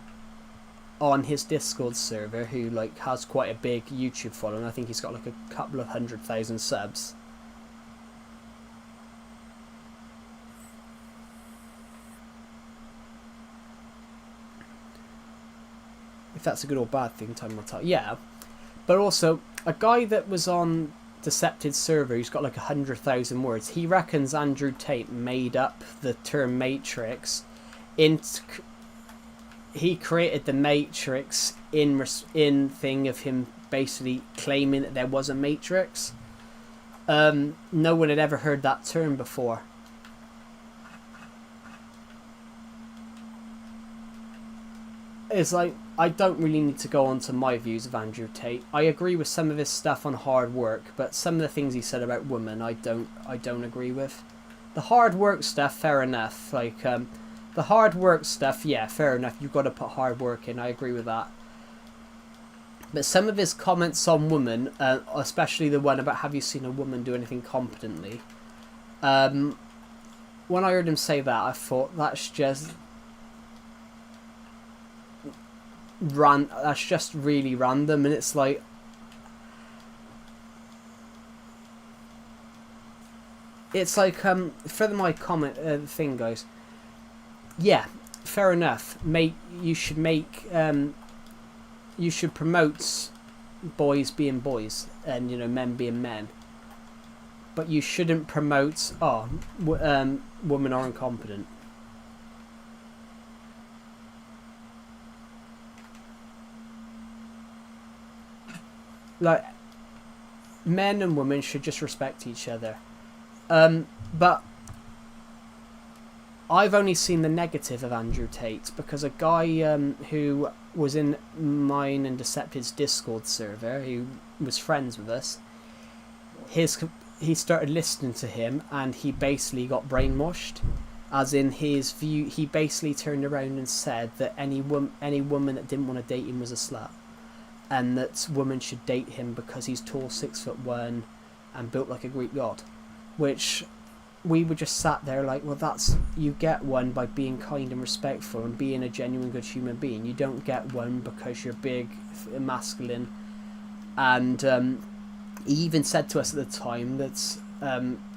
on his Discord server, who like has quite a big YouTube following. I think he's got like a couple of 100,000 subs. If that's a good or bad thing, time will tell. Yeah, but also a guy that was on Decepted server who's got like 100,000 words. He reckons Andrew Tate made up the term Matrix. He created the Matrix in thing of him basically claiming that there was a Matrix. No one had ever heard that term before. it's like, I don't really need to go on to my views of Andrew Tate. I agree with some of his stuff on hard work, but some of the things he said about women, I don't agree with. The hard work stuff, fair enough. Like, the hard work stuff, yeah, fair enough. You've got to put hard work in. I agree with that. But some of his comments on women, especially the one about have you seen a woman do anything competently, when I heard him say that, I thought that's just that's just really random, and it's like, for my comment thing, guys. Yeah, fair enough. You should promote boys being boys and, you know, men being men. But you shouldn't promote women are incompetent. Like, men and women should just respect each other. But I've only seen the negative of Andrew Tate, because a guy who was in mine and Deceptive's Discord server, who was friends with us, he started listening to him, and he basically got brainwashed. As in, his view, he basically turned around and said that any woman that didn't want to date him was a slut, and that women should date him because he's tall, 6'1", and built like a Greek god. Which we were just sat there like, well, that's, you get one by being kind and respectful and being a genuine good human being. You don't get one because you're big, masculine. And he even said to us at the time that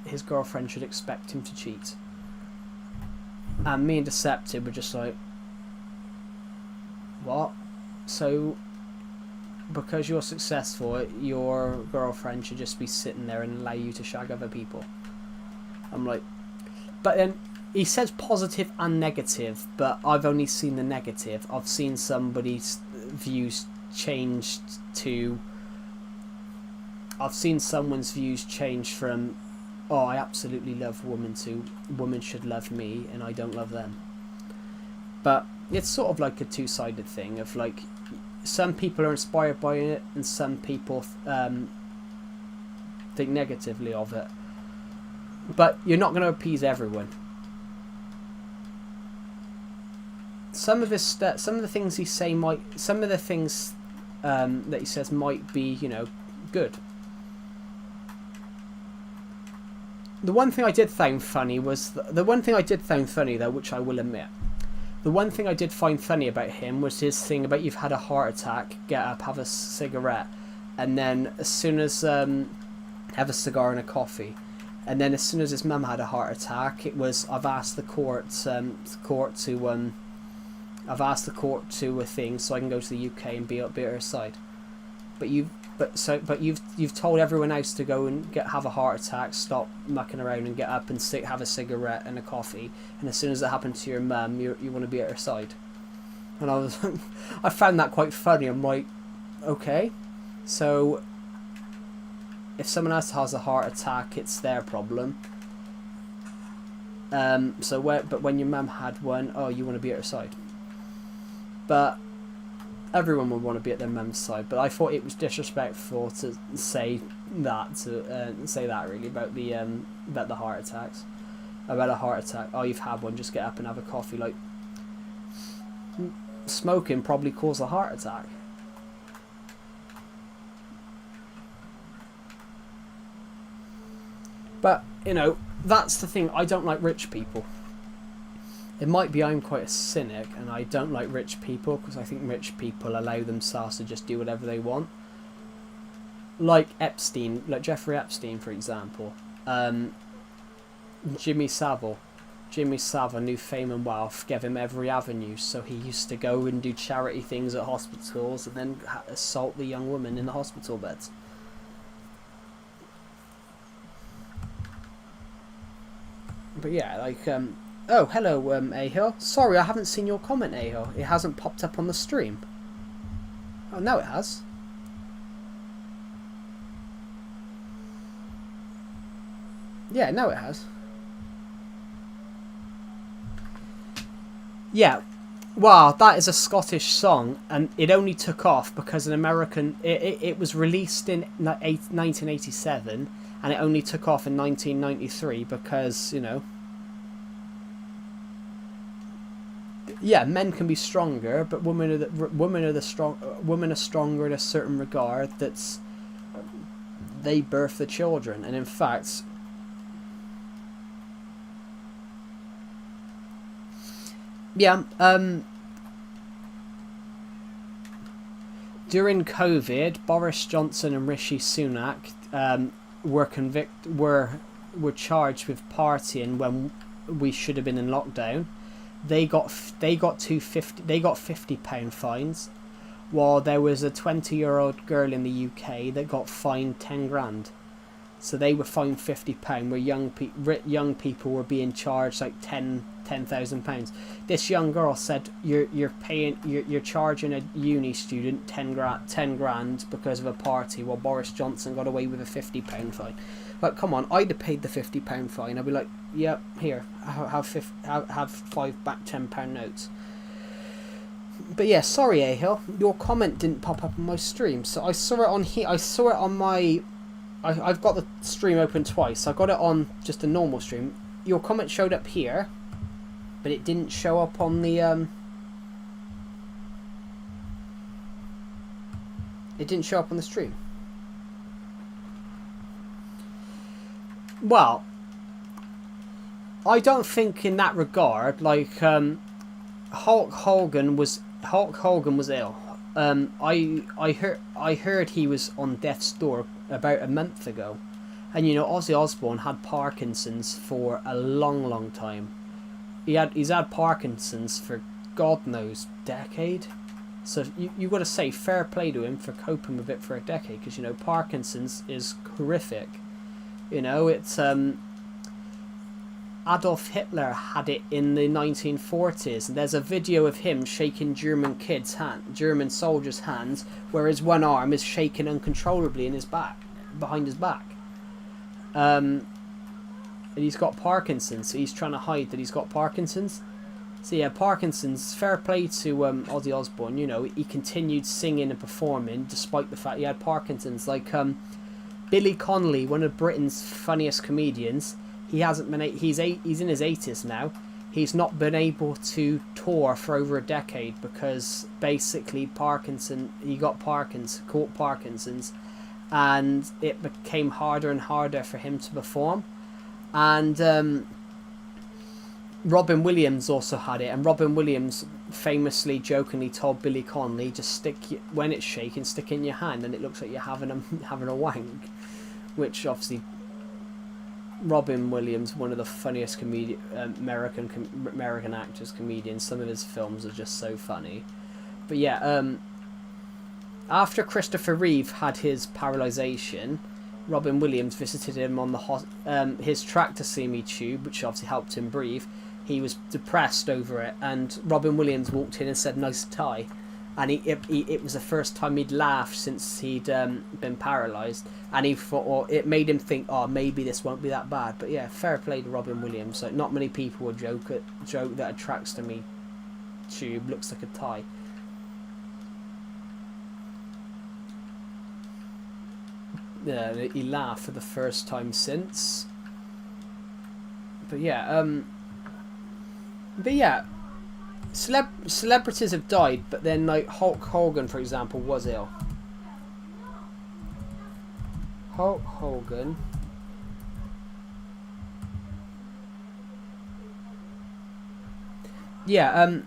his girlfriend should expect him to cheat. And me and Deceptive were just like, what? So, because you're successful, your girlfriend should just be sitting there and allow you to shag other people? I'm like, but then he says positive and negative, but I've only seen the negative. I've seen somebody's views changed to, I've seen someone's views change from, oh, I absolutely love women, to women should love me and I don't love them. But it's sort of like a two-sided thing of like, some people are inspired by it and some people think negatively of it. But you're not going to appease everyone. Some of the things he say might, some of the things that he says might be, you know, good. The one thing I did find funny was the one thing I did find funny though, which I will admit. The one thing I did find funny about him was his thing about you've had a heart attack, get up, have a cigarette, and then as soon as have a cigar and a coffee. And then as soon as his mum had a heart attack, it was, I've asked the court to a thing so I can go to the UK and be at her side. But you've told everyone else to go and have a heart attack, stop mucking around and get up and have a cigarette and a coffee. And as soon as it happened to your mum, you want to be at her side. And I found that quite funny. I'm like, okay, so if someone else has a heart attack, it's their problem. But when your mum had one, oh, you want to be at her side. But everyone would want to be at their mum's side. But I thought it was disrespectful to say that really about the heart attacks. About a heart attack. Oh, you've had one, just get up and have a coffee. Like, smoking probably caused a heart attack. But, you know, that's the thing. I don't like rich people. It might be I'm quite a cynic and I don't like rich people because I think rich people allow themselves to just do whatever they want. Like Epstein, like Jeffrey Epstein, for example. Jimmy Savile knew fame and wealth, gave him every avenue, so he used to go and do charity things at hospitals and then assault the young women in the hospital beds. But yeah, like, oh, hello, Ahil. Sorry, I haven't seen your comment, Ahil. It hasn't popped up on the stream. Oh, no, it has. Yeah, no, it has. Yeah, Well, that is a Scottish song, and it only took off because an American. It was released in 1987, and it only took off in 1993 because, you know. Yeah, men can be stronger, but women are stronger in a certain regard. That's they birth the children, and in fact, yeah. During COVID, Boris Johnson and Rishi Sunak were charged with partying when we should have been in lockdown. They got £50 fines, while there was a 20-year-old girl in the UK that got fined 10 grand. So they were fined £50, where young people were being charged like £10,000. This young girl said you're charging a uni student 10 grand because of a party, while Boris Johnson got away with a £50 fine. Like, come on, I'd have paid the £50 fine. I'd be like, yep, here, have 5 back £10 notes. But yeah, sorry, Ahill, your comment didn't pop up on my stream. So I saw it on here. I saw it on my. I've got the stream open twice. I got it on just a normal stream. Your comment showed up here, but it didn't show up on the. It didn't show up on the stream. Well, I don't think in that regard, like, Hulk Hogan was ill. I heard he was on death's door about a month ago, and you know Ozzy Osbourne had Parkinson's for a long time. He's had Parkinson's for God knows decade. So you got to say fair play to him for coping with it for a decade, because you know Parkinson's is horrific. You know, it's Adolf Hitler had it in the 1940s, and there's a video of him shaking German soldiers' hands, where his one arm is shaking uncontrollably in his back, behind his back. And he's got Parkinson's, so he's trying to hide that he's got Parkinson's. So yeah, Parkinson's, fair play to Ozzy Osbourne. You know, he continued singing and performing despite the fact he had Parkinson's. Like Billy Connolly, one of Britain's funniest comedians. He hasn't been. He's in his 80s now. He's not been able to tour for over a decade because basically he got caught Parkinson's, and it became harder and harder for him to perform. And Robin Williams also had it, and Robin Williams famously, jokingly told Billy Connolly, "Just when it's shaking, stick it in your hand, and it looks like you're having a wank," which obviously. Robin Williams, one of the funniest American actors, comedians. Some of his films are just so funny. But yeah, after Christopher Reeve had his paralysation, Robin Williams visited him on his tracheostomy tube, which obviously helped him breathe. He was depressed over it, and Robin Williams walked in and said, "Nice tie." And it was the first time he'd laughed since he'd been paralysed, and he thought, or it made him think, oh, maybe this won't be that bad. But yeah, fair play to Robin Williams. Like, not many people would joke that a tracheostomy tube looks like a tie. Yeah, he laughed for the first time since. But yeah, celebrities have died, but then like Hulk Hogan, for example, was ill. Hulk Hogan. Yeah,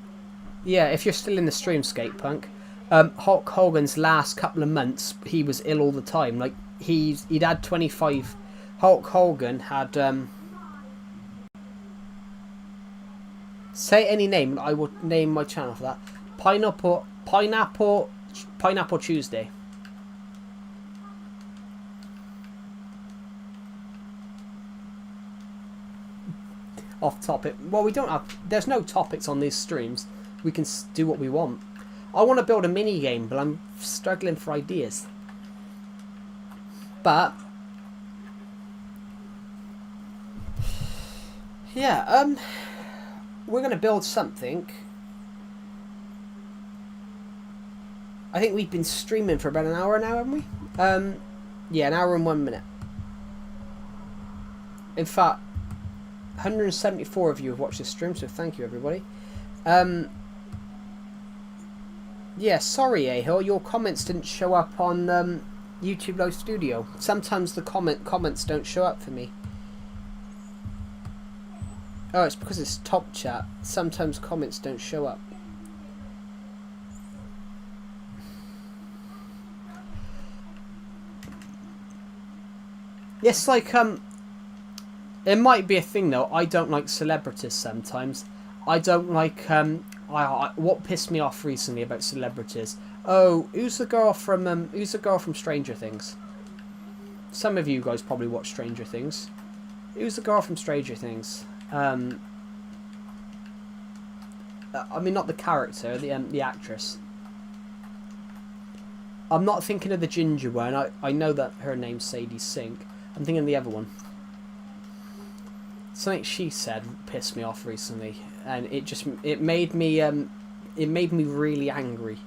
if you're still in the stream, Skate Punk, Hulk Hogan's last couple of months, he was ill all the time. Like he'd had 25. Hulk Hogan had say any name, I will name my channel for that. Pineapple Tuesday. Off topic. Well, we don't have. There's no topics on these streams. We can do what we want. I want to build a mini game, but I'm struggling for ideas. But yeah, we're gonna build something. I think we've been streaming for about an hour now, haven't we? Yeah, an hour and 1 minute. In fact, 174 of you have watched this stream, so thank you, everybody. Yeah, sorry, Ahill, your comments didn't show up on YouTube Live Studio. Sometimes the comments don't show up for me. Oh, it's because it's top chat. Sometimes comments don't show up. Yes, like, it might be a thing though. I don't like celebrities sometimes. I don't like, what pissed me off recently about celebrities. Oh, who's the girl from Stranger Things? Some of you guys probably watch Stranger Things. Who's the girl from Stranger Things? I mean, not the character, the actress. I'm not thinking of the ginger one. I know that her name's Sadie Sink. I'm thinking of the other one. Something she said pissed me off recently, and it made me really angry.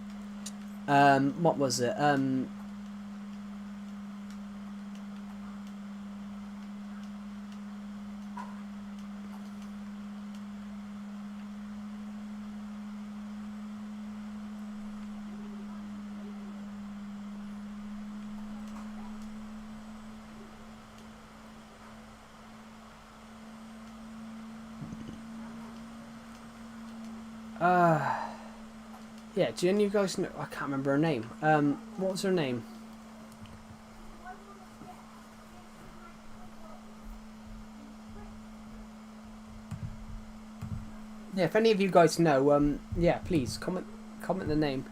What was it? Yeah, do any of you guys know? I can't remember her name. What was her name? Yeah, if any of you guys know, yeah, please comment the name.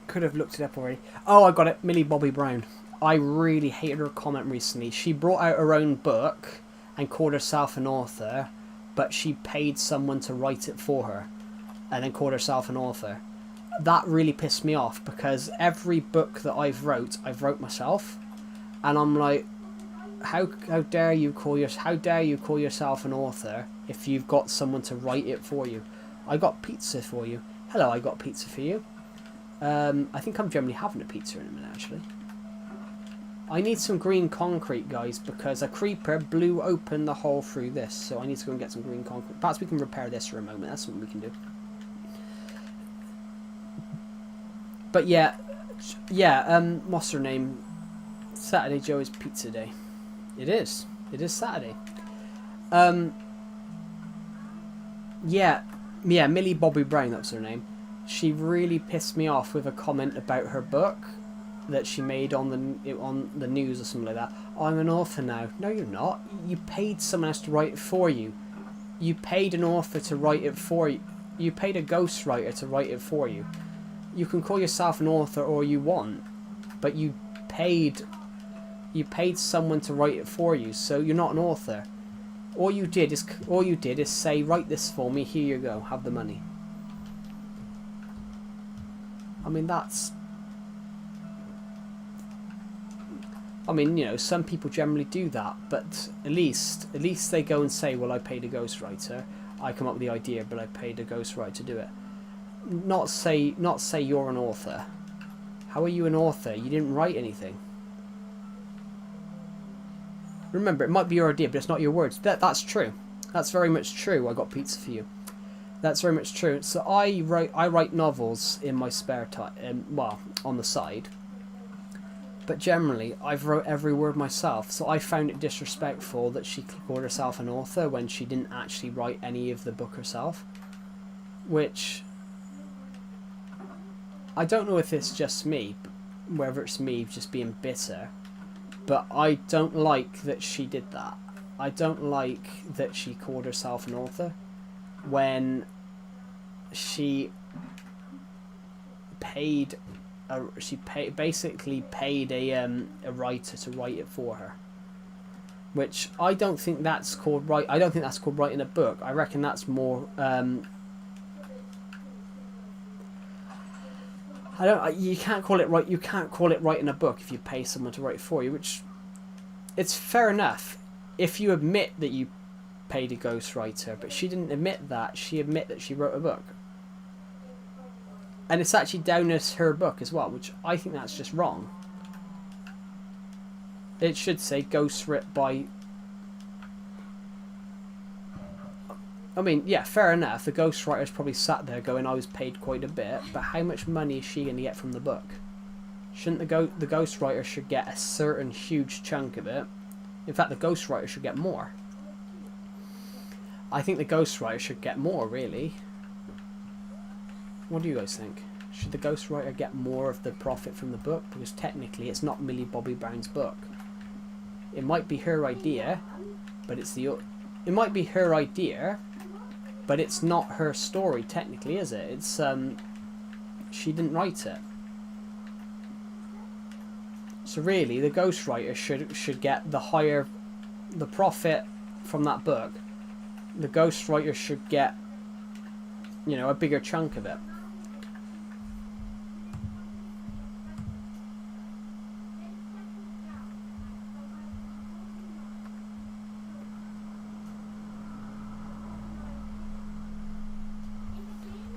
Could have looked it up already. Oh, I got it. Millie Bobby Brown. I really hated her comment recently. She brought out her own book and called herself an author, but she paid someone to write it for her and then called herself an author. That really pissed me off because every book that I've wrote myself, and I'm like, how dare you call yourself an author if you've got someone to write it for you? I got pizza for you. Hello, I got pizza for you. I think I'm generally having a pizza in a minute, actually. I need some green concrete, guys, because a creeper blew open the hole through this, so I need to go and get some green concrete. Perhaps we can repair this for a moment. That's something we can do. But yeah, what's her name? Saturday Joe is pizza day. It is Saturday. Yeah, Millie Bobby Brown, that's her name. She really pissed me off with a comment about her book that she made on the news or something like that. Oh, I'm an author now. No, you're not. You paid someone else to write it for you. You paid an author to write it for you. You paid a ghostwriter to write it for you. You can call yourself an author all you want, but you paid someone to write it for you, so you're not an author. All you did is say, write this for me. Here you go. Have the money. I mean, you know, some people generally do that, but at least they go and say, well, I paid a ghostwriter. I come up with the idea, but I paid a ghostwriter to do it. Not say you're an author. How are you an author? You didn't write anything. Remember, it might be your idea, but it's not your words. That's true. That's very much true. I got pizza for you. That's very much true. So I write novels in my spare time, well, on the side. But generally, I've wrote every word myself. So I found it disrespectful that she called herself an author when she didn't actually write any of the book herself. Which, I don't know if it's just me, whether it's me just being bitter, but I don't like that she did that. I don't like that she called herself an author when she paid basically paid a writer to write it for her, which I don't think that's called I don't think that's called writing a book. I reckon that's more. You can't call it You can't call it writing a book if you pay someone to write it for you. Which, it's fair enough if you admit that you paid a ghostwriter, but she didn't admit that. She admitted that she wrote a book. And it's actually down as her book as well, which I think that's just wrong. It should say ghostwritten by... I mean, yeah, fair enough. The ghostwriter's probably sat there going, I was paid quite a bit, but how much money is she going to get from the book? Shouldn't the ghostwriter should get a certain huge chunk of it? In fact, the ghostwriter should get more. I think the ghostwriter should get more, really. What do you guys think? Should the ghostwriter get more of the profit from the book? Because technically it's not Millie Bobby Brown's book. It might be her idea, but it's the... It might be her idea, but it's not her story technically, is it? It's she didn't write it. So really, the ghostwriter should get the profit from that book. The ghostwriter should get, you know, a bigger chunk of it.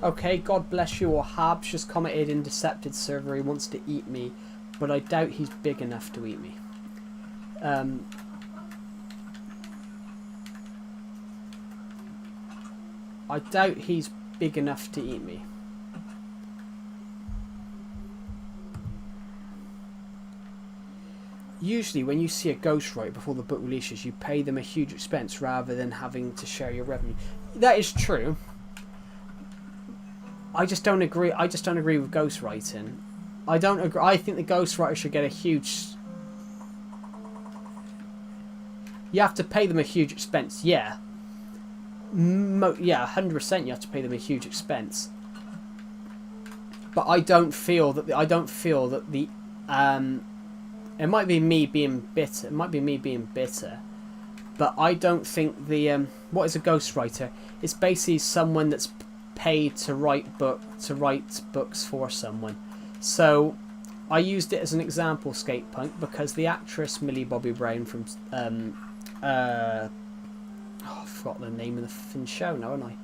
Okay, God bless you, or Habs just commented in Decepted server he wants to eat me, but I doubt he's big enough to eat me. I doubt he's big enough to eat me. Usually when you see a ghostwriter before the book releases, you pay them a huge expense rather than having to share your revenue. That is true. I just don't agree with ghostwriting. I don't agree. I think the ghostwriter should get a huge... You have to pay them a huge expense, yeah. Yeah, 100% you have to pay them a huge expense. But I don't feel that the it might be me being bitter. It might be me being bitter. But I don't think the what is a ghostwriter? It's basically someone that's paid to write books for someone. So I used it as an example, Skatepunk, because the actress Millie Bobby Brown from I forgot the name of the fin show now, haven't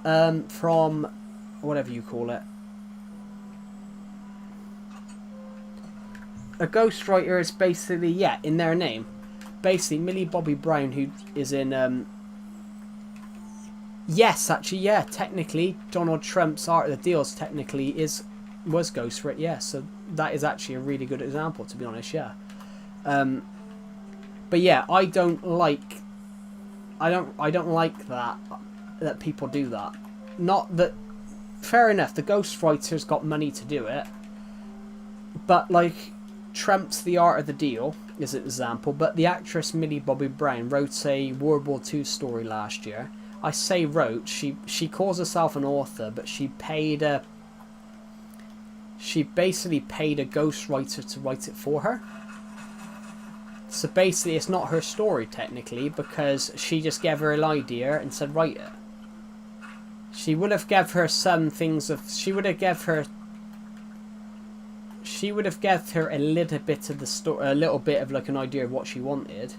I? From whatever you call it. A ghostwriter is basically, yeah, in their name. Basically, Millie Bobby Brown, who is in yes, actually, yeah, technically, Donald Trump's Art of the Deals technically was ghostwritten, yeah, so that is actually a really good example, to be honest, yeah. But yeah, I don't like that people do that. Not that, fair enough, the ghostwriter's got money to do it, but like Trump's The Art of the Deal is an example, but the actress Millie Bobby Brown wrote a World War II story last year. I say wrote, she calls herself an author, but she basically paid a ghostwriter to write it for her. So basically it's not her story technically, because she just gave her an idea and said write it. She would have gave her some things of, she would have gave her a little bit of the story, a little bit of like an idea of what she wanted,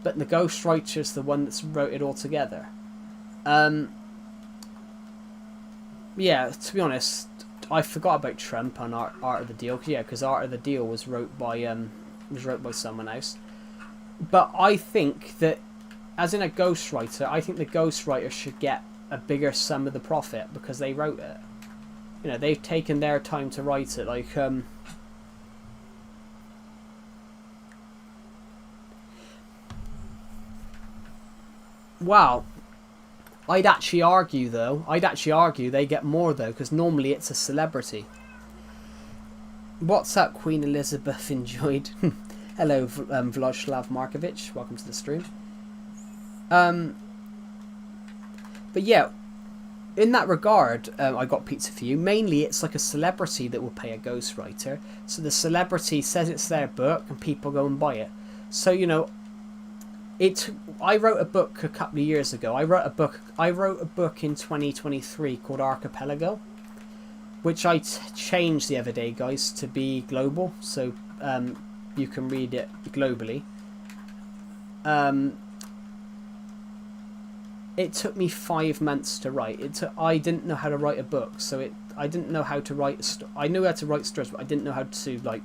but the ghostwriter's the one that's wrote it all together. Yeah, to be honest, I forgot about Trump and Art of the Deal. Yeah, because Art of the Deal was wrote by someone else. But I think that, as in a ghostwriter, I think the ghostwriter should get a bigger sum of the profit because they wrote it. You know, they've taken their time to write it. Like, wow. I'd actually argue they get more though, because normally it's a celebrity. What's up, Queen Elizabeth enjoyed? Hello, Vladislav Markovich. Welcome to the stream. But yeah, in that regard, I got pizza for you. Mainly, it's like a celebrity that will pay a ghostwriter. So the celebrity says it's their book, and people go and buy it. So you know, I wrote a book a couple of years ago. I wrote a book in 2023 called Archipelago, which I changed the other day, guys, to be global, so you can read it globally. It took me 5 months to write. I didn't know how to write a book, so I didn't know how to write. I knew how to write stories, but I didn't know how to like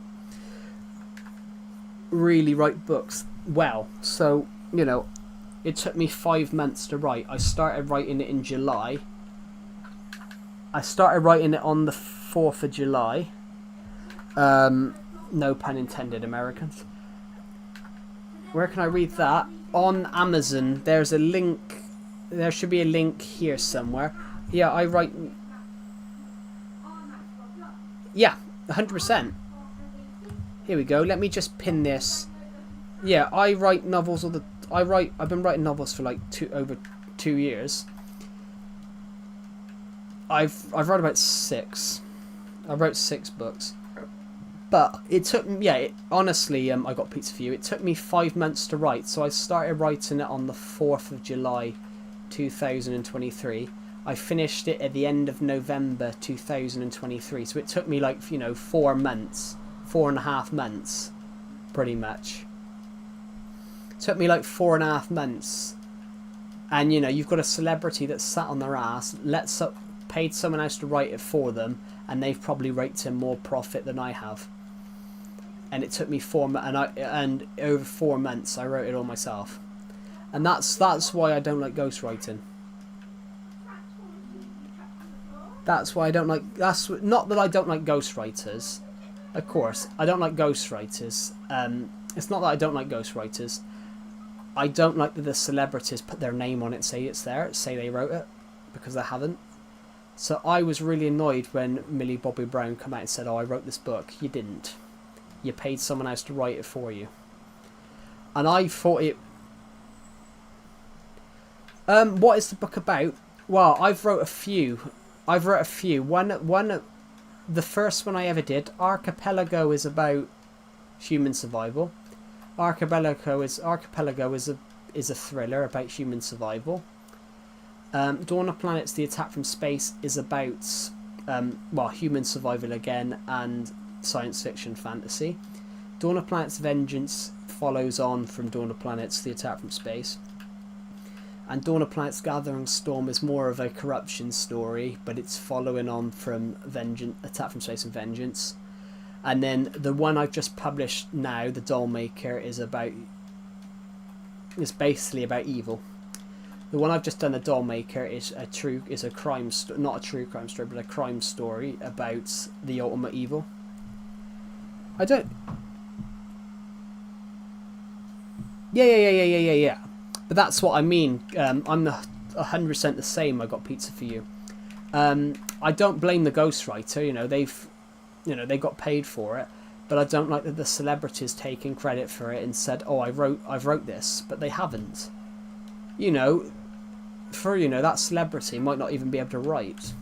really write books well. So you know, it took me 5 months to write. I started writing it in July. I started writing it on the 4th of July. No pun intended, Americans. Where can I read that? On Amazon, there's a link. There should be a link here somewhere. Yeah, I write... Yeah, 100%. Here we go. Let me just pin this. Yeah, I write novels all the... I've been writing novels for like over 2 years. I've read about 6. I wrote 6 books. But it took me, honestly, I got pizza for you. It took me 5 months to write, so I started writing it on the 4th of July 2023. I finished it at the end of November 2023. So it took me like, 4 months, 4.5 months, pretty much. It took me like 4.5 months. And, you've got a celebrity that sat on their ass, paid someone else to write it for them, and they've probably raked in more profit than I have. And it took me 4 months, and over 4 months I wrote it all myself. And that's why I don't like ghostwriting. That's why I don't like. That's not that I don't like ghostwriters. Of course, I don't like ghostwriters. It's not that I don't like ghostwriters. I don't like that the celebrities put their name on it, say they wrote it, because they haven't. So I was really annoyed when Millie Bobby Brown come out and said, "Oh, I wrote this book." You didn't. You paid someone else to write it for you. And I thought it... what is the book about? Well, I've wrote a few. One, the first one I ever did, Archipelago, is about human survival. Archipelago is a thriller about human survival. Dawn of Planets: The Attack from Space is about human survival again, and science fiction fantasy. Dawn of Planets: Vengeance follows on from Dawn of Planets: The Attack from Space. And Dawn of Planets: Gathering Storm is more of a corruption story, but it's following on from Attack from Space and Vengeance. And then the one I've just published now, The Dollmaker, is basically about evil. The one I've just done, The Dollmaker, is a crime not a true crime story, but a crime story about the ultimate evil. I don't. Yeah. But that's what I mean. I'm 100% the same. I got pizza for you. I don't blame the ghostwriter. They got paid for it. But I don't like that the celebrities taking credit for it and said, "Oh, I've wrote this," but they haven't. That celebrity might not even be able to write.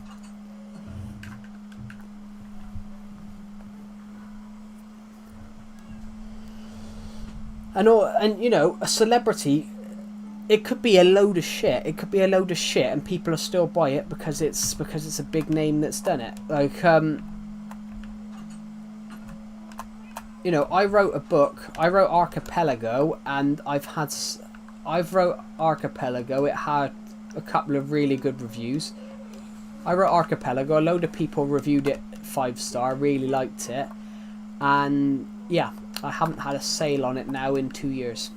And a celebrity, it could be a load of shit. It could be a load of shit, and people will still buy it because it's a big name that's done it. Like I wrote a book. I wrote Archipelago, and I've wrote Archipelago. It had a couple of really good reviews. I wrote Archipelago. A load of people reviewed it 5-star. Really liked it, and yeah, I haven't had a sale on it now in 2 years.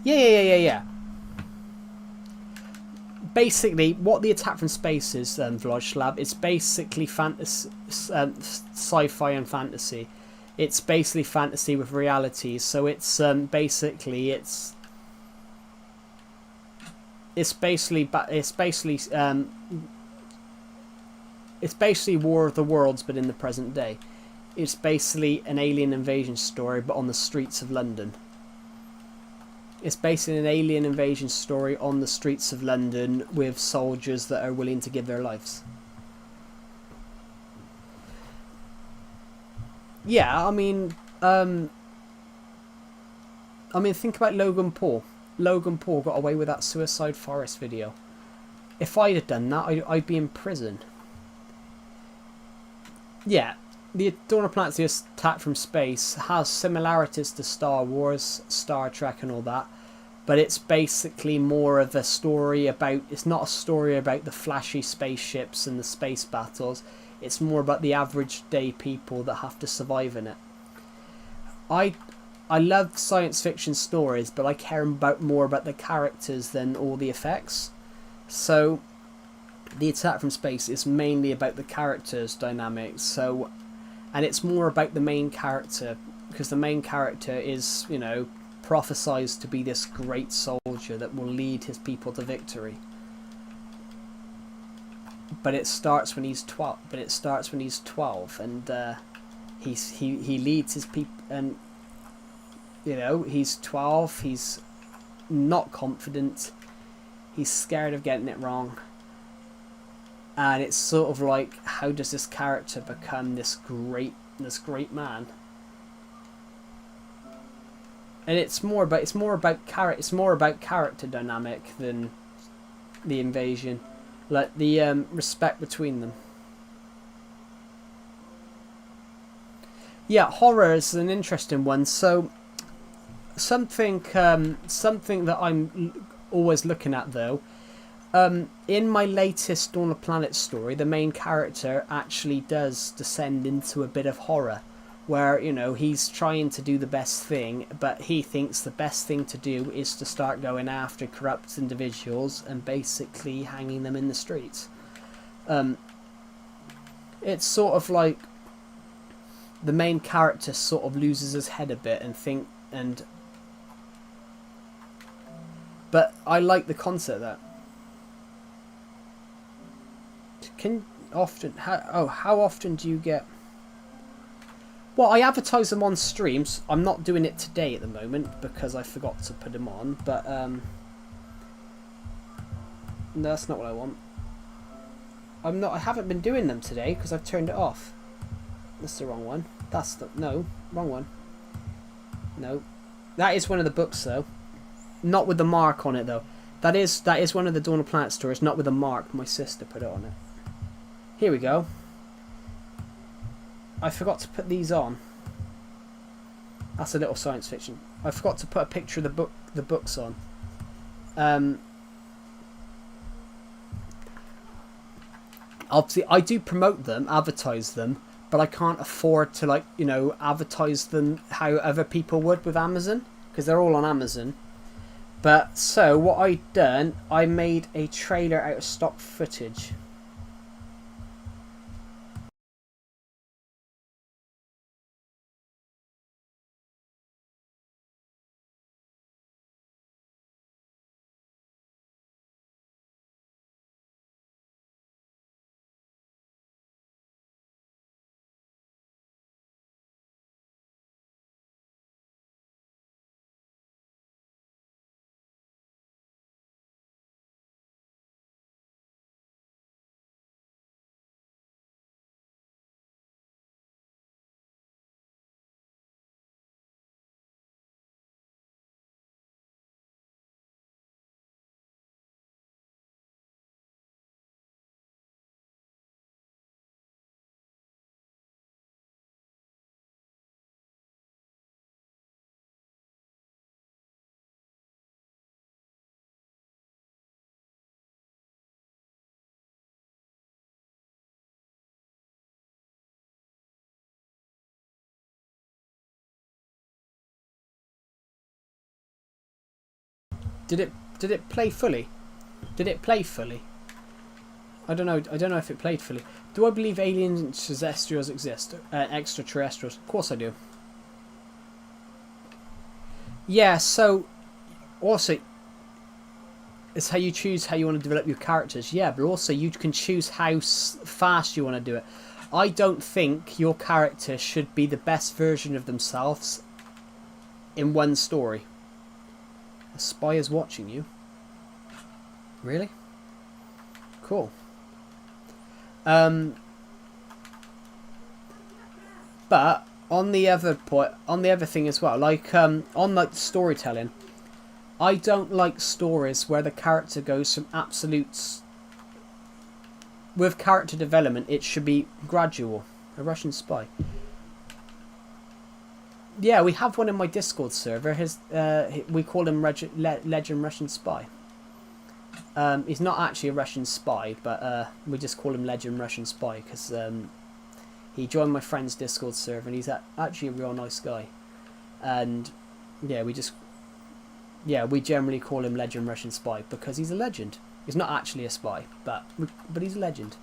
Yeah. Basically, what the Attack from Space is, Vloslav, it's basically sci-fi and fantasy. It's basically fantasy with reality. So it's basically War of the Worlds, but in the present day. It's basically an alien invasion story, but on the streets of London. It's based in an alien invasion story on the streets of London with soldiers that are willing to give their lives. Yeah, think about Logan Paul. Logan Paul got away with that Suicide Forest video. If I'd have done that, I'd be in prison. Yeah, the Dawn of Planets, the Attack from Space, has similarities to Star Wars, Star Trek and all that, but it's basically more of a story about... It's not a story about the flashy spaceships and the space battles. It's more about the average day people that have to survive in it. I love science fiction stories, but I care more about the characters than all the effects. So, the Attack from Space is mainly about the characters' dynamics. So, and it's more about the main character, because the main character is, you know, prophesized to be this great soldier that will lead his people to victory. But it starts when he's 12. And he leads his people, and you know, he's 12. He's not confident. He's scared of getting it wrong. And it's sort of like, how does this character become this great man? And it's more about character dynamic than the invasion. Like the respect between them. Yeah, horror is an interesting one. So something that I'm always looking at though. In my latest Dawn of Planet story, the main character actually does descend into a bit of horror, where, you know, he's trying to do the best thing, but he thinks the best thing to do is to start going after corrupt individuals and basically hanging them in the streets. It's sort of like the main character sort of loses his head a bit but I like the concept of that. How often do you get... Well, I advertise them on streams. I'm not doing it today at the moment because I forgot to put them on, but no, that's not what I want. I haven't been doing them today because I've turned it off. That's the wrong one. No, wrong one. No. That is one of the books though. Not with the mark on it though. That is one of the Dawn of Planet stories, not with a mark. My sister put it on it. Here we go. I forgot to put these on. That's a little science fiction. I forgot to put a picture of the books on. Obviously, I do promote them, advertise them, but I can't afford to, like, you know, advertise them how other people would with Amazon, because they're all on Amazon. But so what I done, I made a trailer out of stock footage. Did it play fully? Did it play fully? I don't know if it played fully. Do I believe aliens and extraterrestrials exist? Extraterrestrials? Of course I do. Yeah, so also it's how you choose how you want to develop your characters. Yeah, but also you can choose how fast you want to do it. I don't think your character should be the best version of themselves in one story. A spy is watching you. Really? Cool. But on the other point, on the other thing as well, like on like storytelling, I don't like stories where the character goes from absolutes. With character development, it should be gradual. A Russian spy. Yeah, we have one in my Discord server. We call him Legend Russian Spy. He's not actually a Russian spy, but we just call him Legend Russian Spy because he joined my friend's Discord server and he's actually a real nice guy. And yeah, we generally call him Legend Russian Spy because he's a legend. He's not actually a spy, but he's a legend.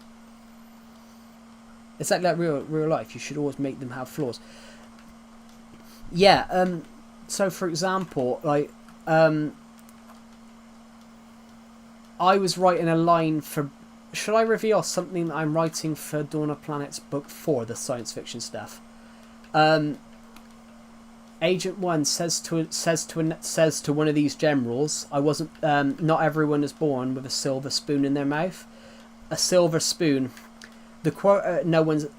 It's like real life. You should always make them have flaws. Yeah. So for example, like I was writing a line for. Should I reveal something that I'm writing for Dawn of Planets book 4, the science fiction stuff? Agent 1 says to one of these generals, "I wasn't. Not everyone is born with a silver spoon in their mouth. A silver spoon." The quote,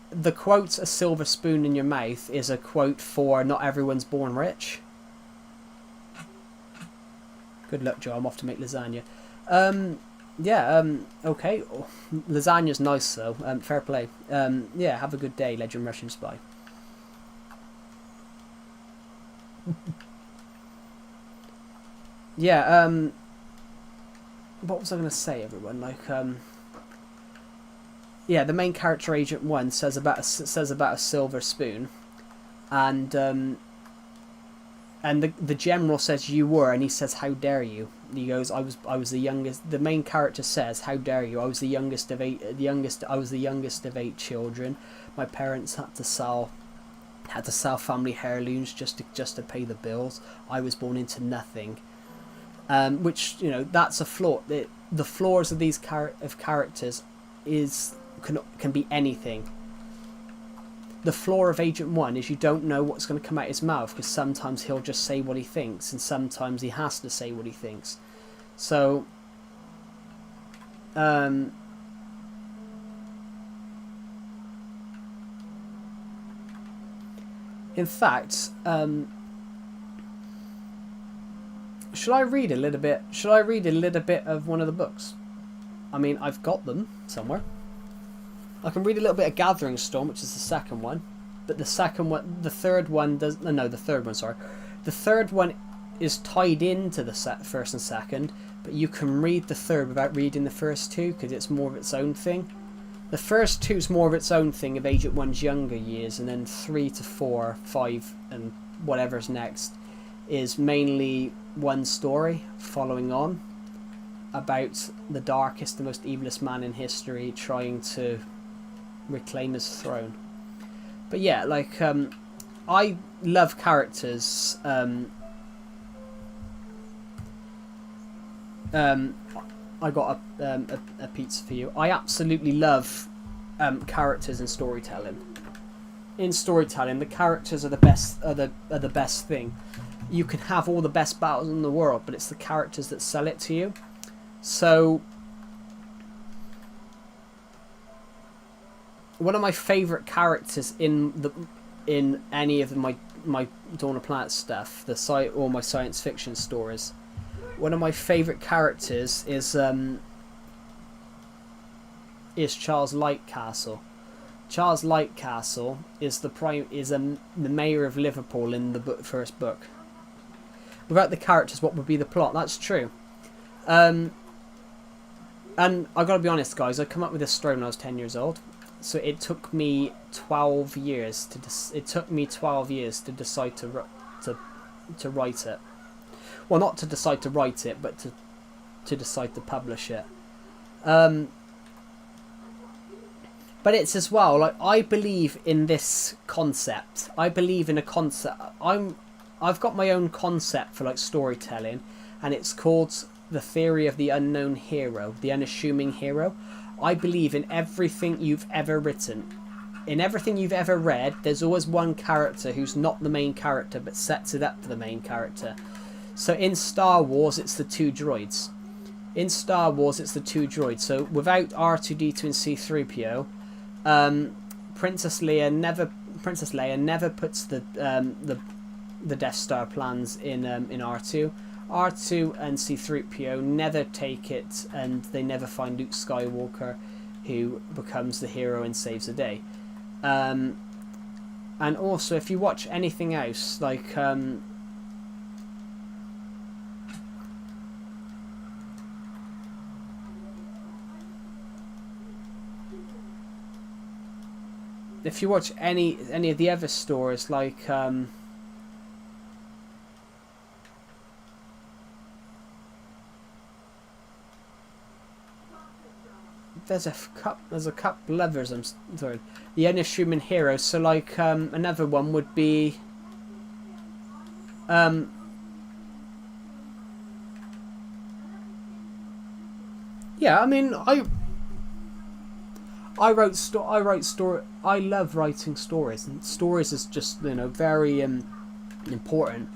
the quote, "a silver spoon in your mouth" is a quote for "not everyone's born rich." Good luck, Joe. I'm off to make lasagna. Okay. Lasagna's nice though. Fair play. Yeah, have a good day, Legend Russian Spy. Yeah, what was I going to say, everyone? Like, yeah, the main character, Agent 1, says about a silver spoon, and the general says, "You were," and he says, "How dare you?" He goes, I was the youngest." The main character says, "How dare you? I was the youngest of 8. I was the youngest of 8 children. My parents had to sell family heirlooms just to pay the bills. I was born into nothing." Which, you know, that's a flaw. The flaws of these characters can be anything. The flaw of Agent 1 is you don't know what's going to come out his mouth, because sometimes he'll just say what he thinks, and sometimes he has to say what he thinks. So, in fact, should I read a little bit? Should I read a little bit of one of the books? I mean, I've got them somewhere. I can read a little bit of Gathering Storm, which is the second one, but the third one is tied into the first and second, but you can read the third without reading the first two because it's more of its own thing. The first two is more of its own thing of Agent 1's younger years, and then 3 to 4, 5, and whatever's next is mainly one story following on about the darkest, the most evilest man in history trying to reclaim his throne. But yeah, like I love characters. I got a pizza for you. I absolutely love characters in storytelling. In storytelling, the characters are the best. Are the best thing. You can have all the best battles in the world, but it's the characters that sell it to you. So, one of my favourite characters in any of my Dawn of Planets stuff, or my science fiction stories, one of my favourite characters is Charles Lightcastle. Charles Lightcastle is the mayor of Liverpool in the first book. Without the characters, what would be the plot? That's true. And I gotta be honest, guys, I come up with this story when I was 10 years old. So it took me 12 years to decide to write it. Well, not to decide to write it, but to decide to publish it. But it's as well, like, I believe in this concept. I believe in a concept. I've got my own concept for, like, storytelling, and it's called the theory of the unknown hero, the unassuming hero. I believe in everything you've ever written. In everything you've ever read, there's always one character who's not the main character, but sets it up for the main character. So in Star Wars, it's the two droids. In Star Wars, it's the two droids. So without R2D2 and C3PO, Princess Leia never puts the Death Star plans in R2. R2 and C3PO never take it, and they never find Luke Skywalker, who becomes the hero and saves the day. And also, if you watch anything else, like if you watch any of the other stories, like there's a couple others. I'm sorry, the unassuming hero. So like another one would be yeah. I mean, I wrote story. I love writing stories, and stories is just, you know, very important.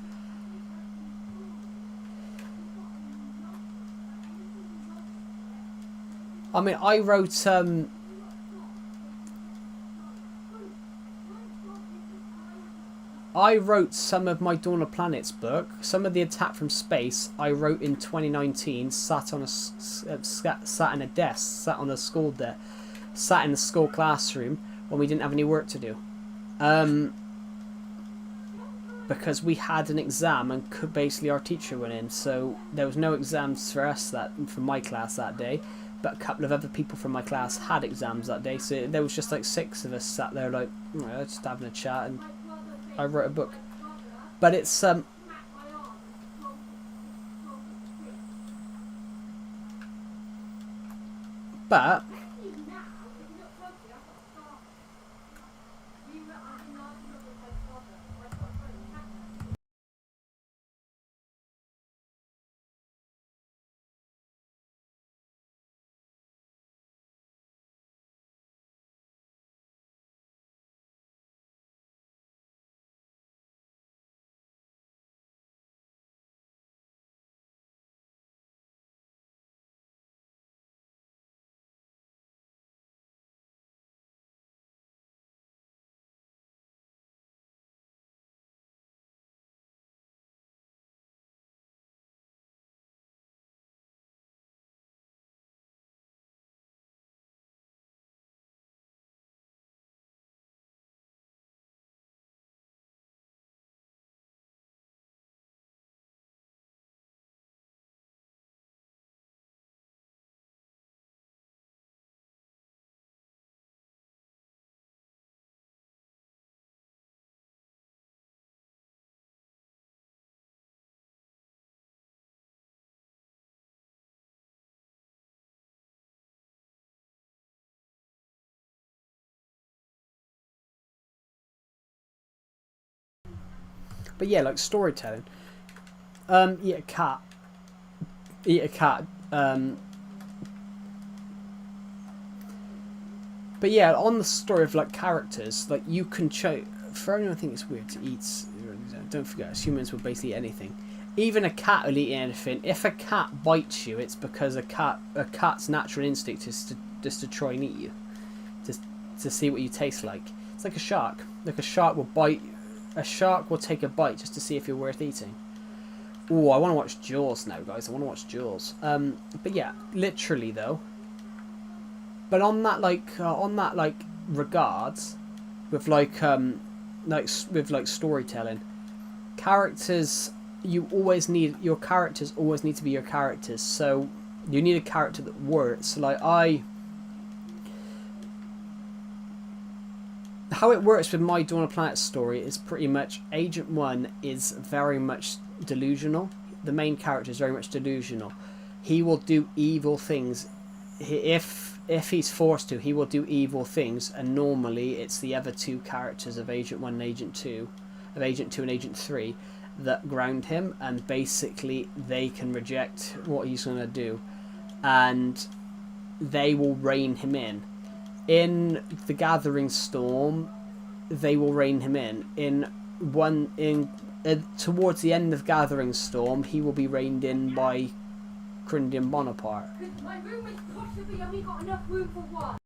I mean, I wrote some of my Dawn of Planets book. Some of the Attack from Space I wrote in 2019. Sat in a desk, sat on a school desk, sat in the school classroom when we didn't have any work to do, because we had an exam and basically our teacher went in, so there was no exams for us from my class that day. But a couple of other people from my class had exams that day, so there was just like 6 of us sat there like, just having a chat, and I wrote a book. But it's but yeah, like storytelling. Eat a cat. Eat a cat. But yeah, on the story of like characters, like you can for anyone think it's weird to eat, don't forget, humans will basically eat anything. Even a cat will eat anything. If a cat bites you, it's because a cat's natural instinct is to try and eat you, to see what you taste like. It's like a shark. Like a shark will bite. A shark will take a bite just to see if you're worth eating. Oh, I want to watch Jaws now, guys. I want to watch Jaws. But yeah, literally though. But on that regards, with storytelling, characters, your characters always need to be your characters. So you need a character that works. How it works with my Dawn of Planets story is pretty much Agent 1 is very much delusional. The main character is very much delusional. He will do evil things. If he's forced to, he will do evil things, and normally it's the other 2 characters of Agent 1 and Agent 2, of Agent 2 and Agent 3, that ground him, and basically they can reject what he's going to do, and they will rein him in. In The Gathering Storm, they will rein him in. In towards the end of Gathering Storm, he will be reined in by Crindin Bonaparte. My room is possibly only got enough room for one.